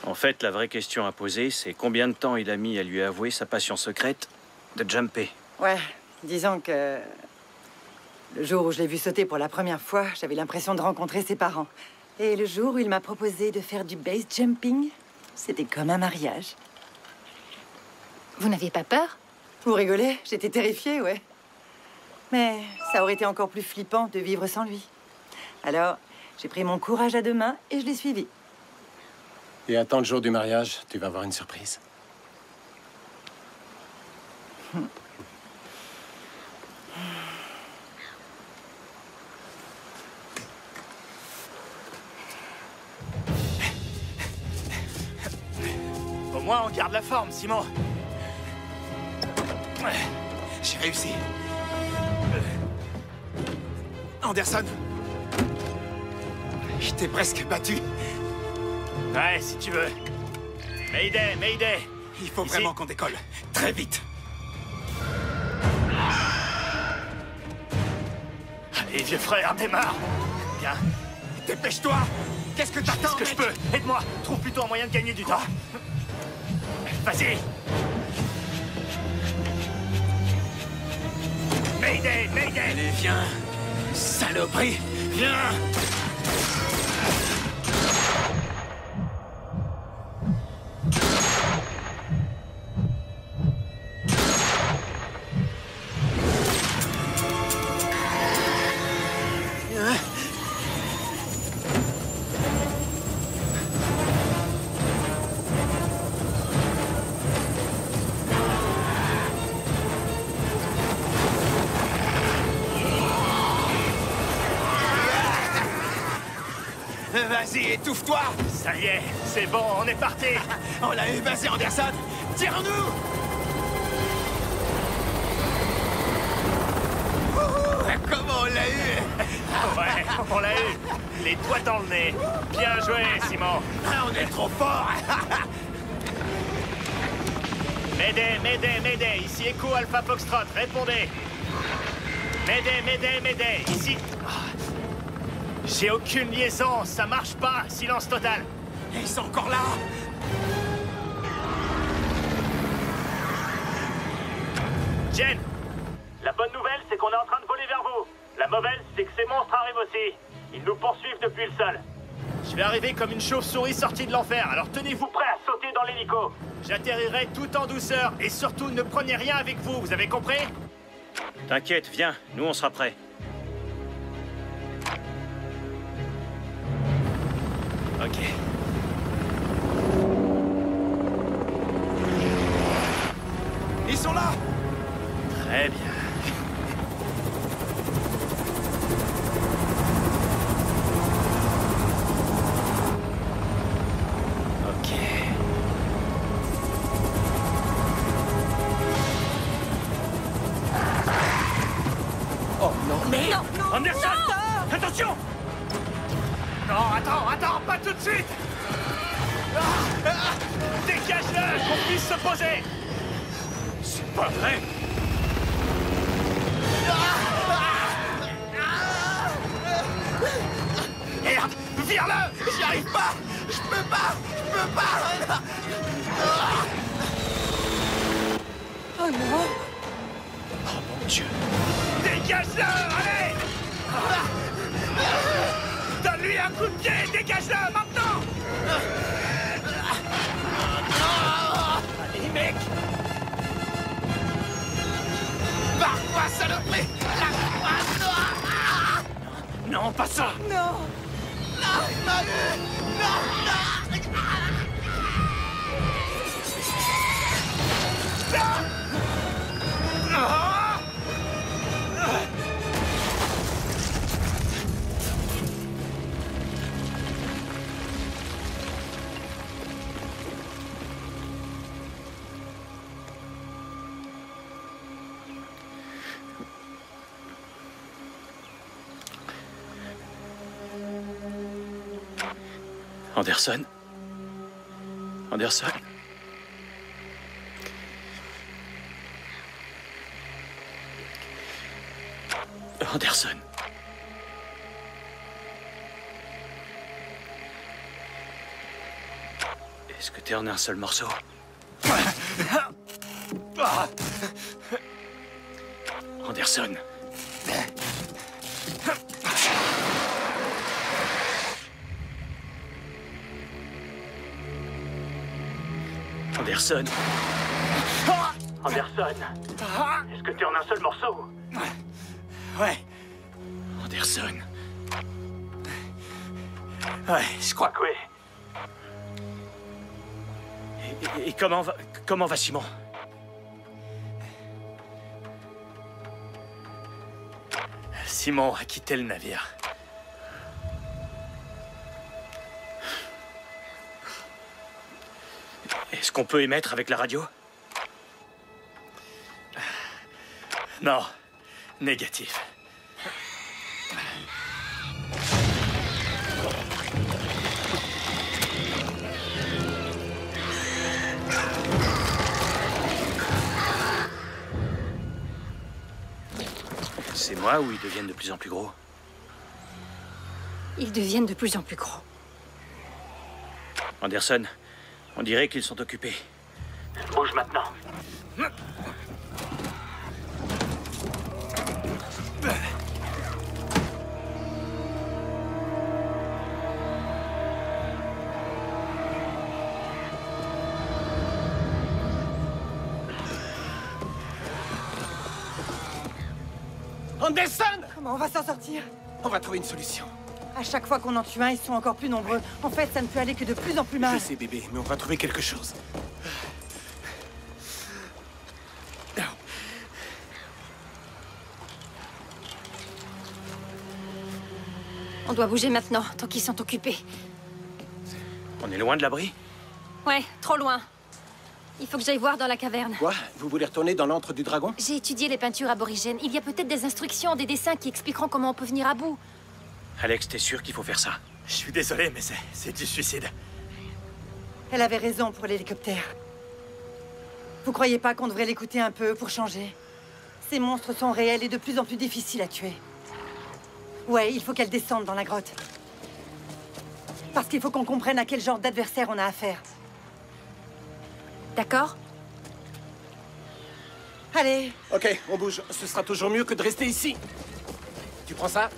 En fait, la vraie question à poser, c'est combien de temps il a mis à lui avouer sa passion secrète de jumper. Ouais, disons que... Le jour où je l'ai vu sauter pour la première fois, j'avais l'impression de rencontrer ses parents. Et le jour où il m'a proposé de faire du base jumping, c'était comme un mariage. Vous n'aviez pas peur? Vous rigolez? J'étais terrifiée, ouais. Mais ça aurait été encore plus flippant de vivre sans lui. Alors, j'ai pris mon courage à 2 mains et je l'ai suivi. Et attends le jour du mariage, tu vas avoir une surprise. Au moins, on garde la forme, Simon. J'ai réussi. Anderson, je t'ai presque battu. Ouais, si tu veux. Mayday, Mayday. Il faut Ici. vraiment qu'on décolle. Très vite. Allez, vieux frère, démarre. Bien. Dépêche-toi. Qu'est-ce que t'attends, Ce que je peux. Aide-moi. Trouve plutôt un moyen de gagner du temps. Vas-y. Mayday, Mayday. Allez, viens. Saloperie. Viens. Vas-y, étouffe-toi. Ça y est, c'est bon, on est parti. On l'a eu, vas-y, Anderson. Tire-nous. Comment on l'a eu? Ouais, on l'a eu. Les doigts dans le nez. Bien joué, Simon. Ah, on est trop fort. Mayday, ici Echo Alpha Foxtrot, répondez. Mayday, ici... J'ai aucune liaison, ça marche pas, silence total. Ils sont encore là. Jen, la bonne nouvelle, c'est qu'on est en train de voler vers vous. La mauvaise, c'est que ces monstres arrivent aussi. Ils nous poursuivent depuis le sol. Je vais arriver comme une chauve-souris sortie de l'enfer, alors tenez-vous prêts à sauter dans l'hélico. J'atterrirai tout en douceur, et surtout, ne prenez rien avec vous, vous avez compris? T'inquiète, viens, nous on sera prêts. Ok. Ils sont là. Très bien. Ok. Oh non. Mais non, Anderson, attention. Non, attends, pas tout de suite. Dégage-le, qu'on puisse se poser. C'est pas vrai. Merde, vire-le. J'y arrive pas. Je peux pas. Oh non! Oh mon Dieu. Dégage-le, allez. Donne-lui un coup de pied, dégage-le, maintenant. Allez, mec. Barre-toi, saloperie. Non, pas ça. Non! Non, il m'a eu. Non. Anderson. Est-ce que t'es en un seul morceau? Anderson. Anderson. Est-ce que t'es en un seul morceau? Ouais. Anderson. Ouais, je crois que oui. Et comment va Simon? Simon a quitté le navire. Est-ce qu'on peut émettre avec la radio? Non, négatif. C'est moi ou ils deviennent de plus en plus gros? Ils deviennent de plus en plus gros. Anderson, on dirait qu'ils sont occupés. Bouge maintenant. Anderson! Comment on va s'en sortir? On va trouver une solution. À chaque fois qu'on en tue un, ils sont encore plus nombreux. En fait, ça ne peut aller que de plus en plus mal. Je sais, bébé, mais on va trouver quelque chose. On doit bouger maintenant, tant qu'ils sont occupés. On est loin de l'abri? Ouais, trop loin. Il faut que j'aille voir dans la caverne. Quoi? Vous voulez retourner dans l'antre du dragon? J'ai étudié les peintures aborigènes. Il y a peut-être des instructions, des dessins qui expliqueront comment on peut venir à bout. Alex, t'es sûr qu'il faut faire ça? Je suis désolé, mais c'est du suicide. Elle avait raison pour l'hélicoptère. Vous croyez pas qu'on devrait l'écouter un peu pour changer? Ces monstres sont réels et de plus en plus difficiles à tuer. Ouais, il faut qu'elle descende dans la grotte. Parce qu'il faut qu'on comprenne à quel genre d'adversaire on a affaire. D'accord? Allez. Ok, on bouge. Ce sera toujours mieux que de rester ici. Tu prends ça?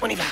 On y va.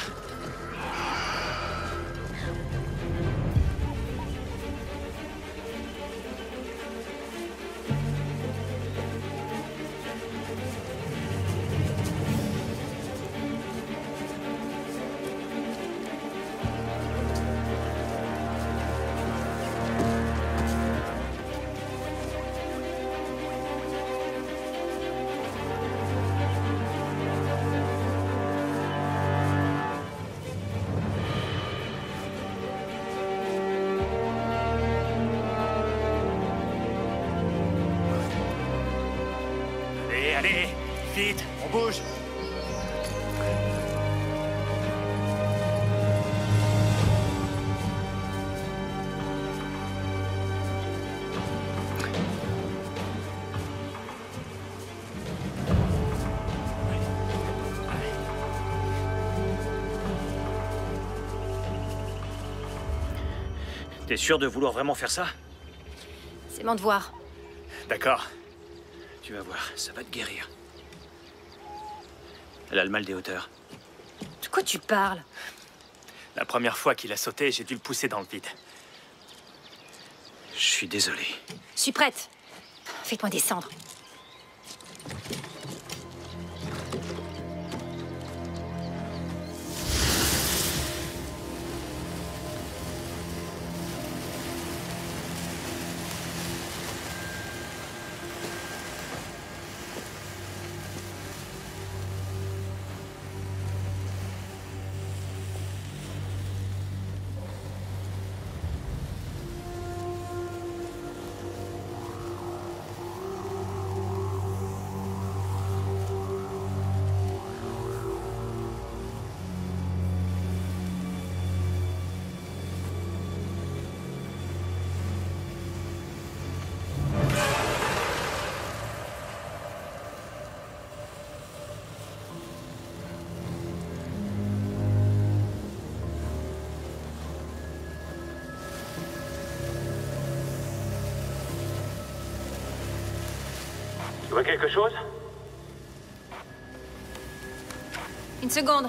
Allez, vite, on bouge. T'es sûr de vouloir vraiment faire ça? C'est mon devoir. D'accord. Tu vas voir, ça va te guérir. Elle a le mal des hauteurs. De quoi tu parles? La première fois qu'il a sauté, j'ai dû le pousser dans le vide. Je suis désolé. Je suis prête. Faites-moi descendre. Tu vois quelque chose? Une seconde.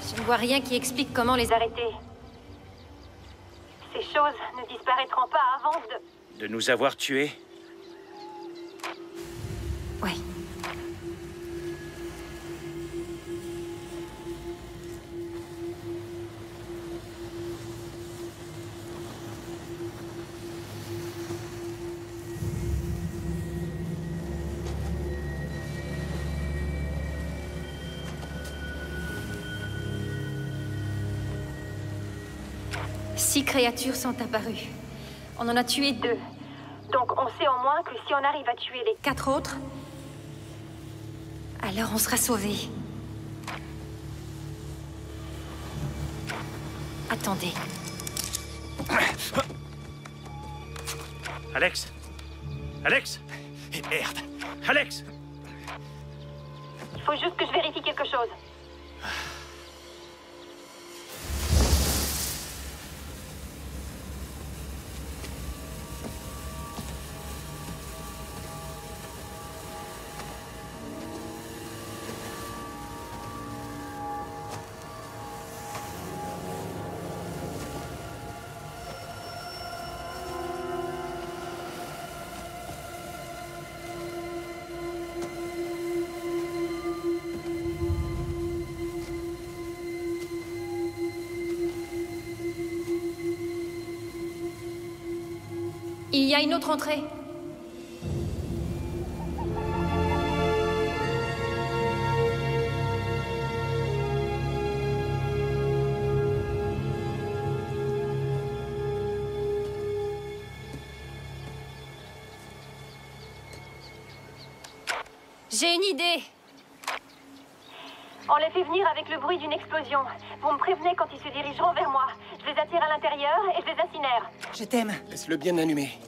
Je ne vois rien qui explique comment les arrêter. Ces choses ne disparaîtront pas avant De nous avoir tués? Ouais. Six créatures sont apparues. On en a tué 2. Donc on sait au moins que si on arrive à tuer les 4 autres, alors on sera sauvés. Attendez. Alex? Alex? Et merde! Alex! Il faut juste que je vérifie quelque chose. Il y a une autre entrée. J'ai une idée. On les fait venir avec le bruit d'une explosion. Vous me prévenez quand ils se dirigeront vers moi. Je les attire à l'intérieur et je les incinère. Je t'aime. Laisse-le bien allumé.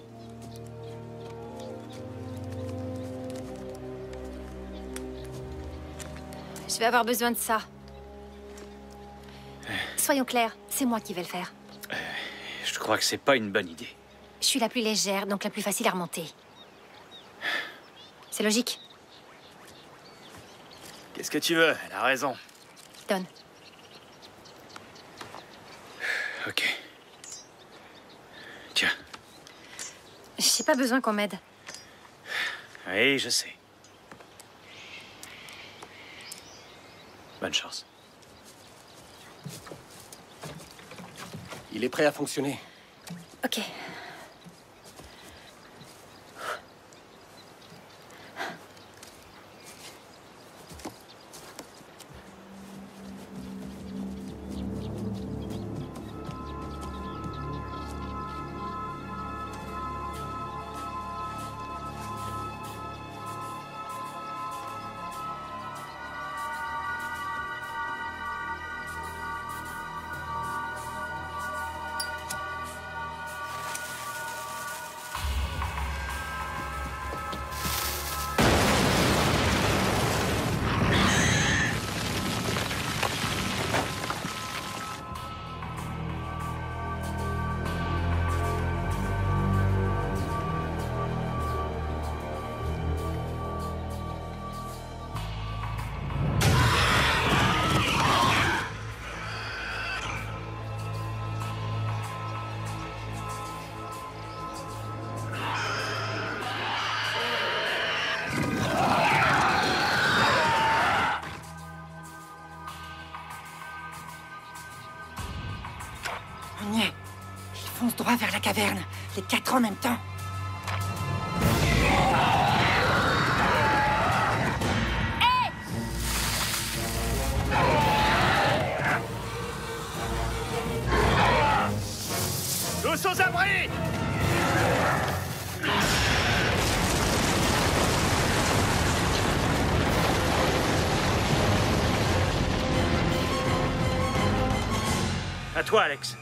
Je vais avoir besoin de ça. Soyons clairs, c'est moi qui vais le faire. Je crois que c'est pas une bonne idée. Je suis la plus légère, donc la plus facile à remonter. C'est logique. Qu'est-ce que tu veux? Elle a raison. Donne. Ok. Tiens. J'ai pas besoin qu'on m'aide. Oui, je sais. Bonne chance. Il est prêt à fonctionner. Ok. On y est. Ils foncent droit vers la caverne. Les 4 en même temps. Tous aux abris! À toi, Alex.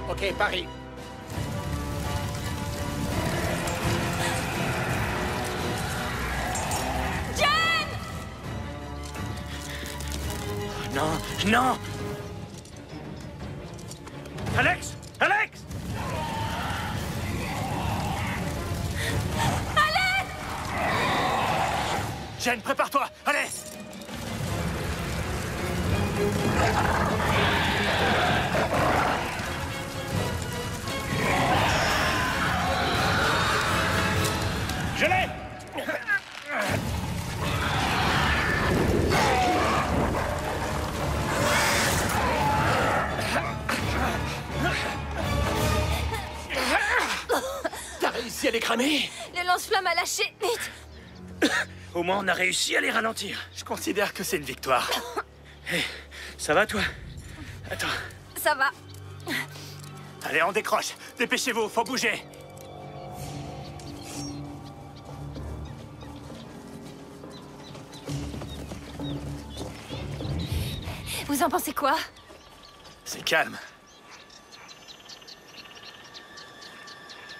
Ok, Paris. Non, non! Alex! Alex! Jen, prépare-toi! Allez! Je l'ai! T'as réussi à les cramer? Le lance-flamme a lâché. Vite! Au moins, on a réussi à les ralentir. Je considère que c'est une victoire. Hey, ça va, toi? Attends. Ça va. Allez, on décroche. Dépêchez-vous, faut bouger. Vous en pensez quoi? C'est calme.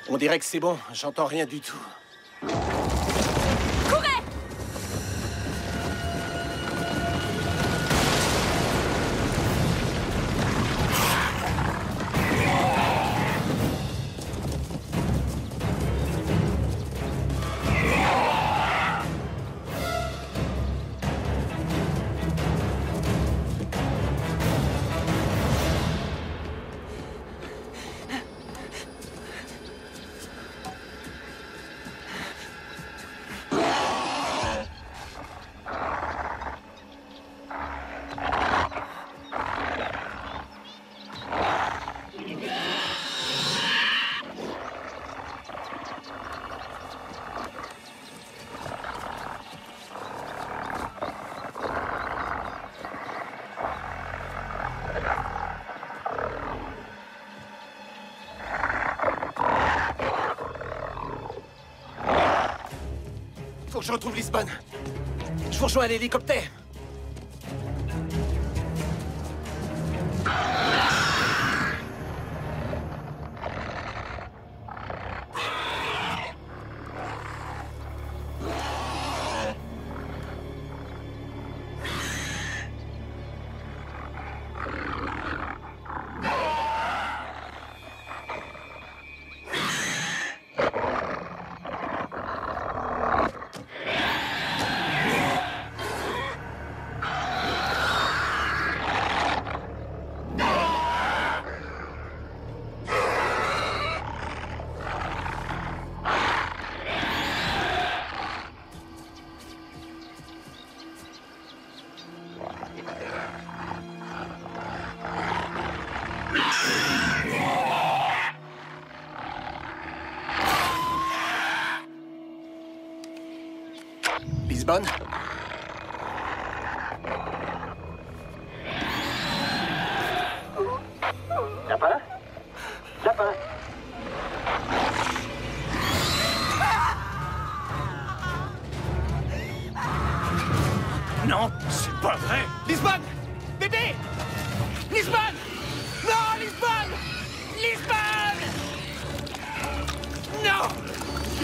On dirait que c'est bon. J'entends rien du tout. Courez! que je retrouve Lisbonne. Je vous rejoins à l'hélicoptère. Lisbonne? Lapin? Lapin? Non, c'est pas vrai. Lisbonne! Bébé! Lisbonne! Non, Lisbonne! Lisbonne! Non!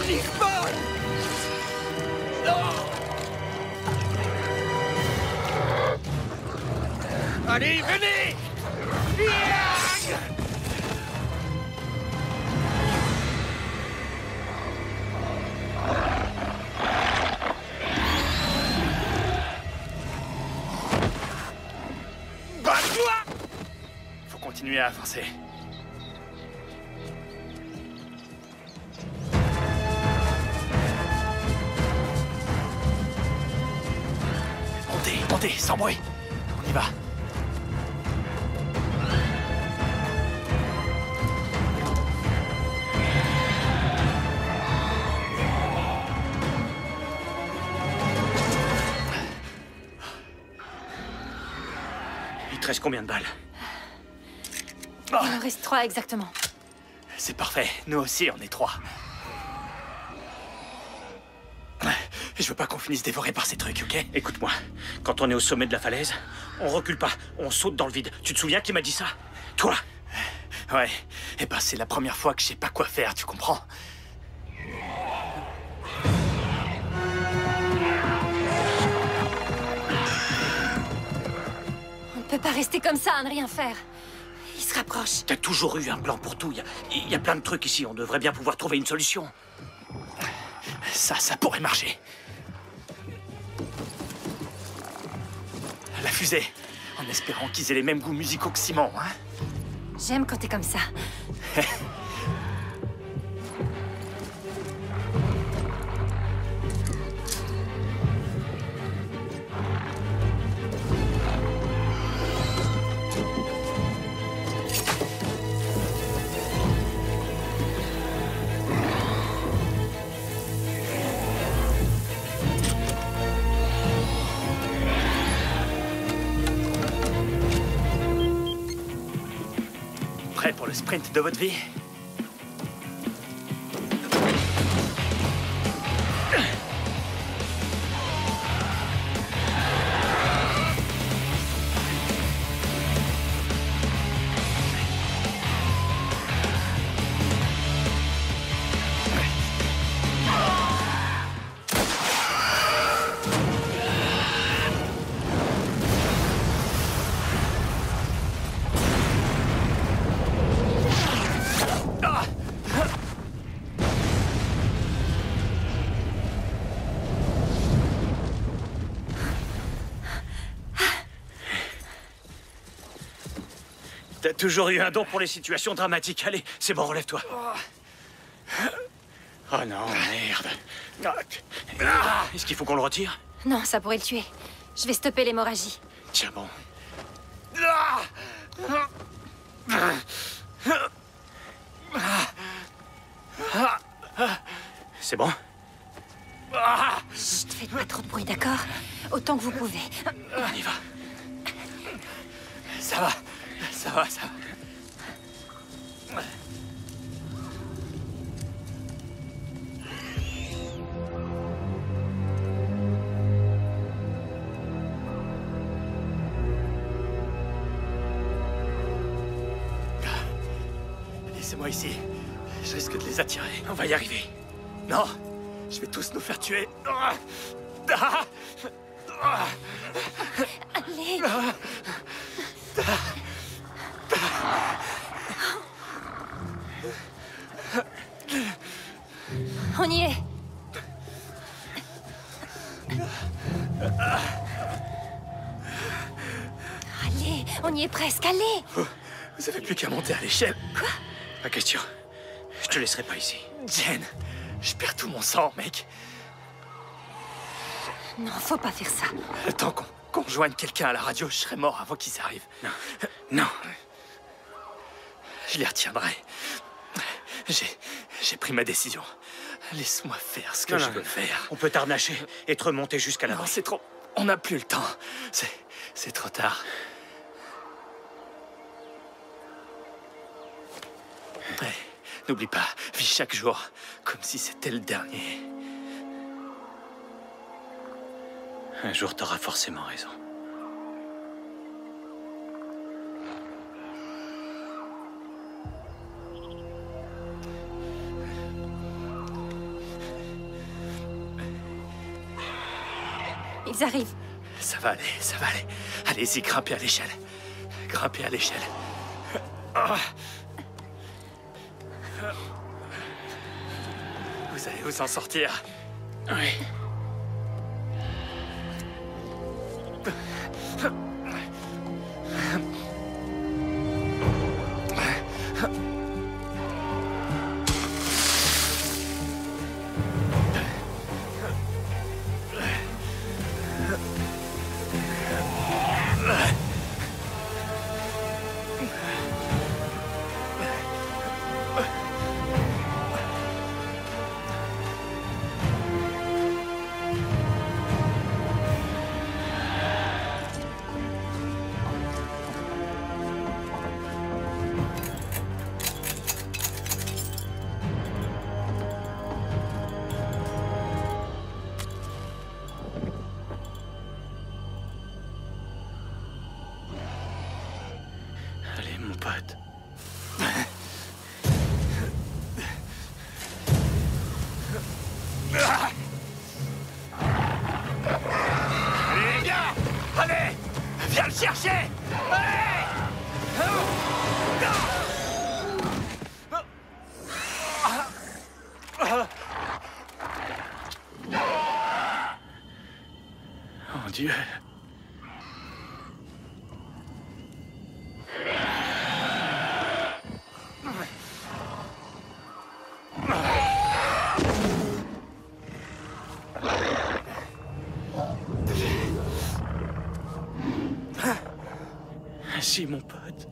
Lisbonne! Non! Allez, venez! Viens! Bats-toi! Faut continuer à avancer. Montez, montez, sans bruit. On y va. Il te reste combien de balles? Il en reste 3 exactement. C'est parfait. Nous aussi, on est 3. Je veux pas qu'on finisse dévoré par ces trucs, ok? Écoute-moi, quand on est au sommet de la falaise, on recule pas, on saute dans le vide. Tu te souviens qui m'a dit ça? Toi? Ouais. Eh ben, c'est la première fois que je sais pas quoi faire, tu comprends? On ne peut pas rester comme ça à ne rien faire. Il se rapproche. T'as toujours eu un plan pour tout. Il y a plein de trucs ici, on devrait bien pouvoir trouver une solution. Ça pourrait marcher. La fusée. En espérant qu'ils aient les mêmes goûts musicaux que Simon, hein? J'aime quand t'es comme ça. Prêt pour le sprint de votre vie? T'as toujours eu un don pour les situations dramatiques. Allez, c'est bon, relève-toi. Oh non, merde. Est-ce qu'il faut qu'on le retire? Non, ça pourrait le tuer. Je vais stopper l'hémorragie. Tiens bon. C'est bon? Chut, faites pas trop de bruit, d'accord? Autant que vous pouvez. On y va. Ça va, ça va, ça va. Laissez-moi ici. Je risque de les attirer. On va y arriver. Non, je vais tous nous faire tuer. Allez. On y est. Allez, on y est presque, allez. Vous avez plus qu'à monter à l'échelle. Quoi? Pas question. Je te laisserai pas ici. Jen, je perds tout mon sang, mec. Non, faut pas faire ça. Le temps qu'on rejoigne quelqu'un à la radio, je serai mort avant qu'ils arrivent. Non. Non. Je les retiendrai. J'ai pris ma décision. Laisse-moi faire ce que je veux faire. On peut t'arnacher et te remonter jusqu'à la Non, c'est trop... On n'a plus le temps. C'est trop tard. Ouais, n'oublie pas, vis chaque jour comme si c'était le dernier. Un jour, t'auras forcément raison. Ils arrivent. Ça va aller, ça va aller. Allez-y, grimpez à l'échelle. Grimpez à l'échelle. Vous allez vous en sortir. Oui. Allez, mon pote. Allez, viens! Allez! Viens le chercher! Allez! Oh Dieu. Si, mon pote.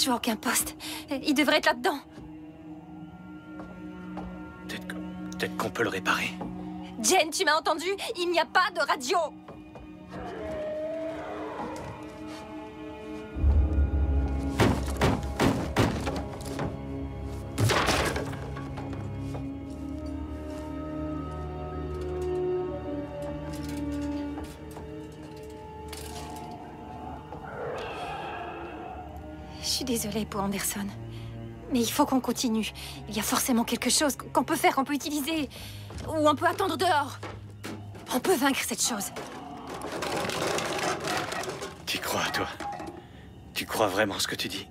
Je vois aucun poste. Il devrait être là-dedans. Peut-être qu'on peut le réparer. Jane, tu m'as entendu? Il n'y a pas de radio. Je suis désolée pour Anderson. Mais il faut qu'on continue. Il y a forcément quelque chose qu'on peut faire, qu'on peut utiliser. Ou on peut attendre dehors. On peut vaincre cette chose. Tu crois, toi? Tu crois vraiment ce que tu dis?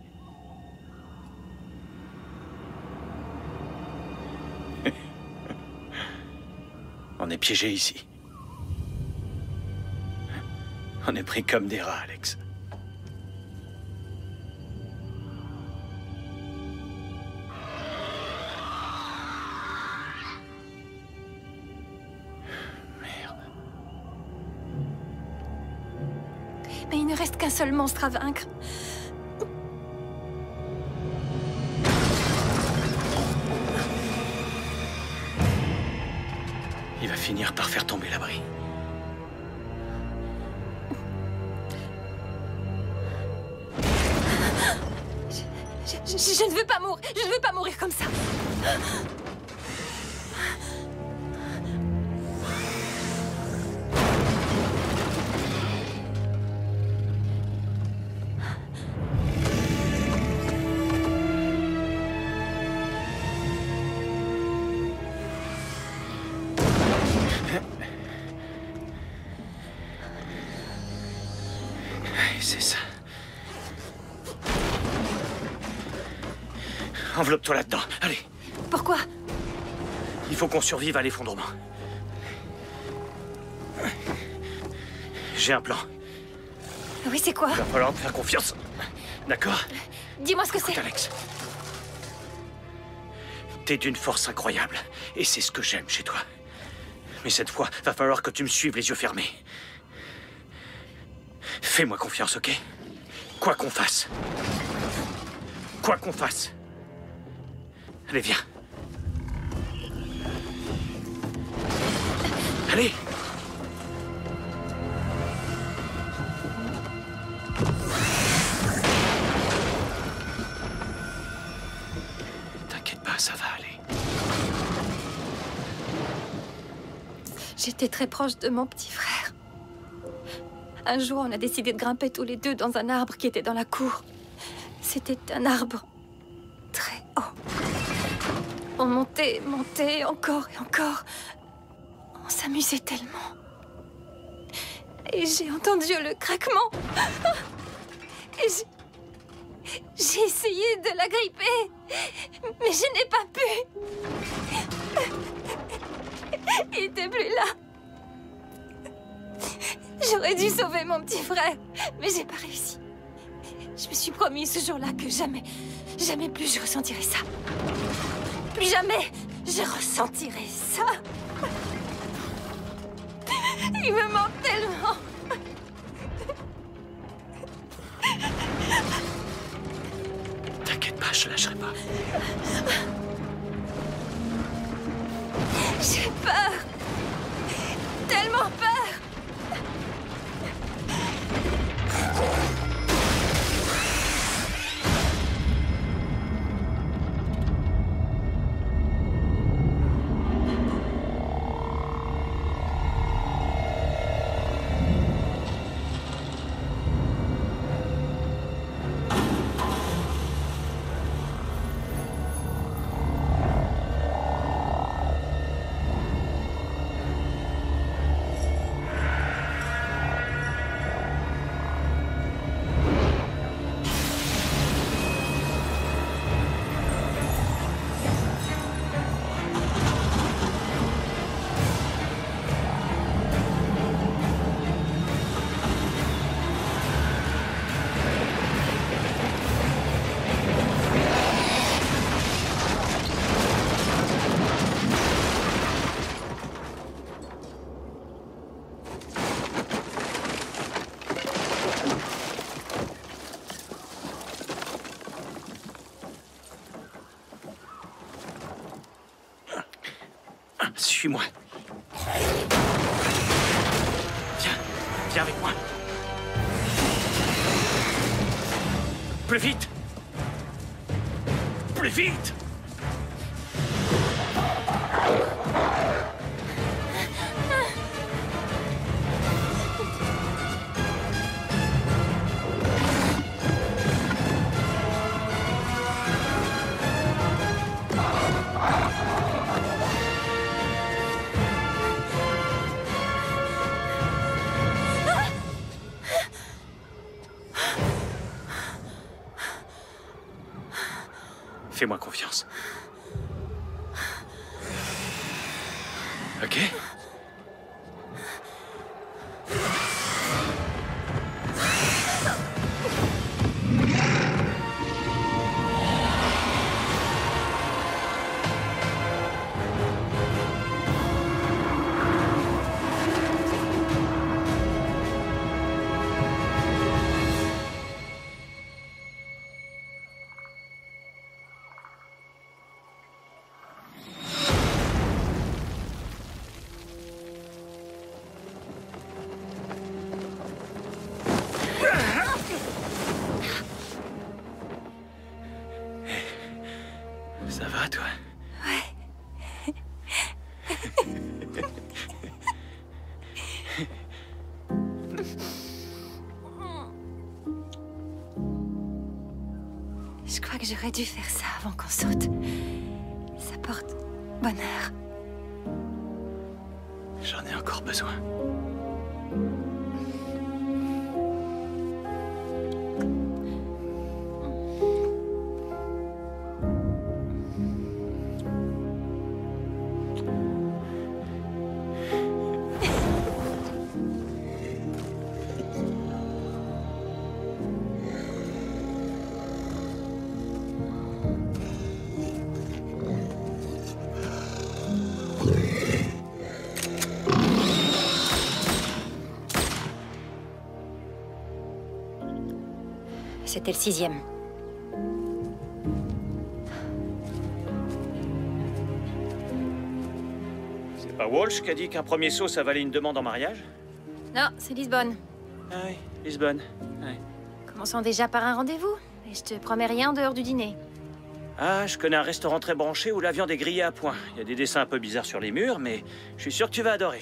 On est piégés ici. On est pris comme des rats, Alex. Mais il ne reste qu'un seul monstre à vaincre. Il va finir par faire tomber l'abri. Je ne veux pas mourir. Je ne veux pas mourir comme ça. C'est ça. Enveloppe-toi là-dedans. Allez. Pourquoi? Il faut qu'on survive à l'effondrement. J'ai un plan. Oui, c'est quoi? Il va falloir me faire confiance. D'accord? Dis-moi ce que c'est. Alex. T'es d'une force incroyable. Et c'est ce que j'aime chez toi. Mais cette fois, va falloir que tu me suives les yeux fermés. Fais-moi confiance, ok? Quoi qu'on fasse. Quoi qu'on fasse. Allez, viens. Allez! T'inquiète pas, ça va aller. J'étais très proche de mon petit frère. Un jour, on a décidé de grimper tous les deux dans un arbre qui était dans la cour. C'était un arbre très haut. On montait, montait, encore et encore. On s'amusait tellement. Et j'ai entendu le craquement. Et j'ai essayé de la gripper, mais je n'ai pas pu. Il n'était plus là. J'aurais dû sauver mon petit frère, mais j'ai pas réussi. Je me suis promis ce jour-là que jamais, jamais plus je ressentirai ça. Plus jamais je ressentirai ça. Il me manque tellement. T'inquiète pas, je lâcherai pas. J'ai peur. Tellement peur. Suis-moi. Viens avec moi. Plus vite. Plus vite. Fais-moi confiance. Ok? Ça va, toi? Ouais. Je crois que j'aurais dû faire ça avant qu'on saute. Ça porte bonheur. J'en ai encore besoin. C'était le 6e. C'est pas Walsh qui a dit qu'un premier saut, ça valait une demande en mariage? Non, c'est Lisbonne. Ah oui, Lisbonne. Ouais. Commençons déjà par un rendez-vous. Et je te promets rien en dehors du dîner. Ah, je connais un restaurant très branché où la viande est grillée à point. Il y a des dessins un peu bizarres sur les murs, mais je suis sûr que tu vas adorer.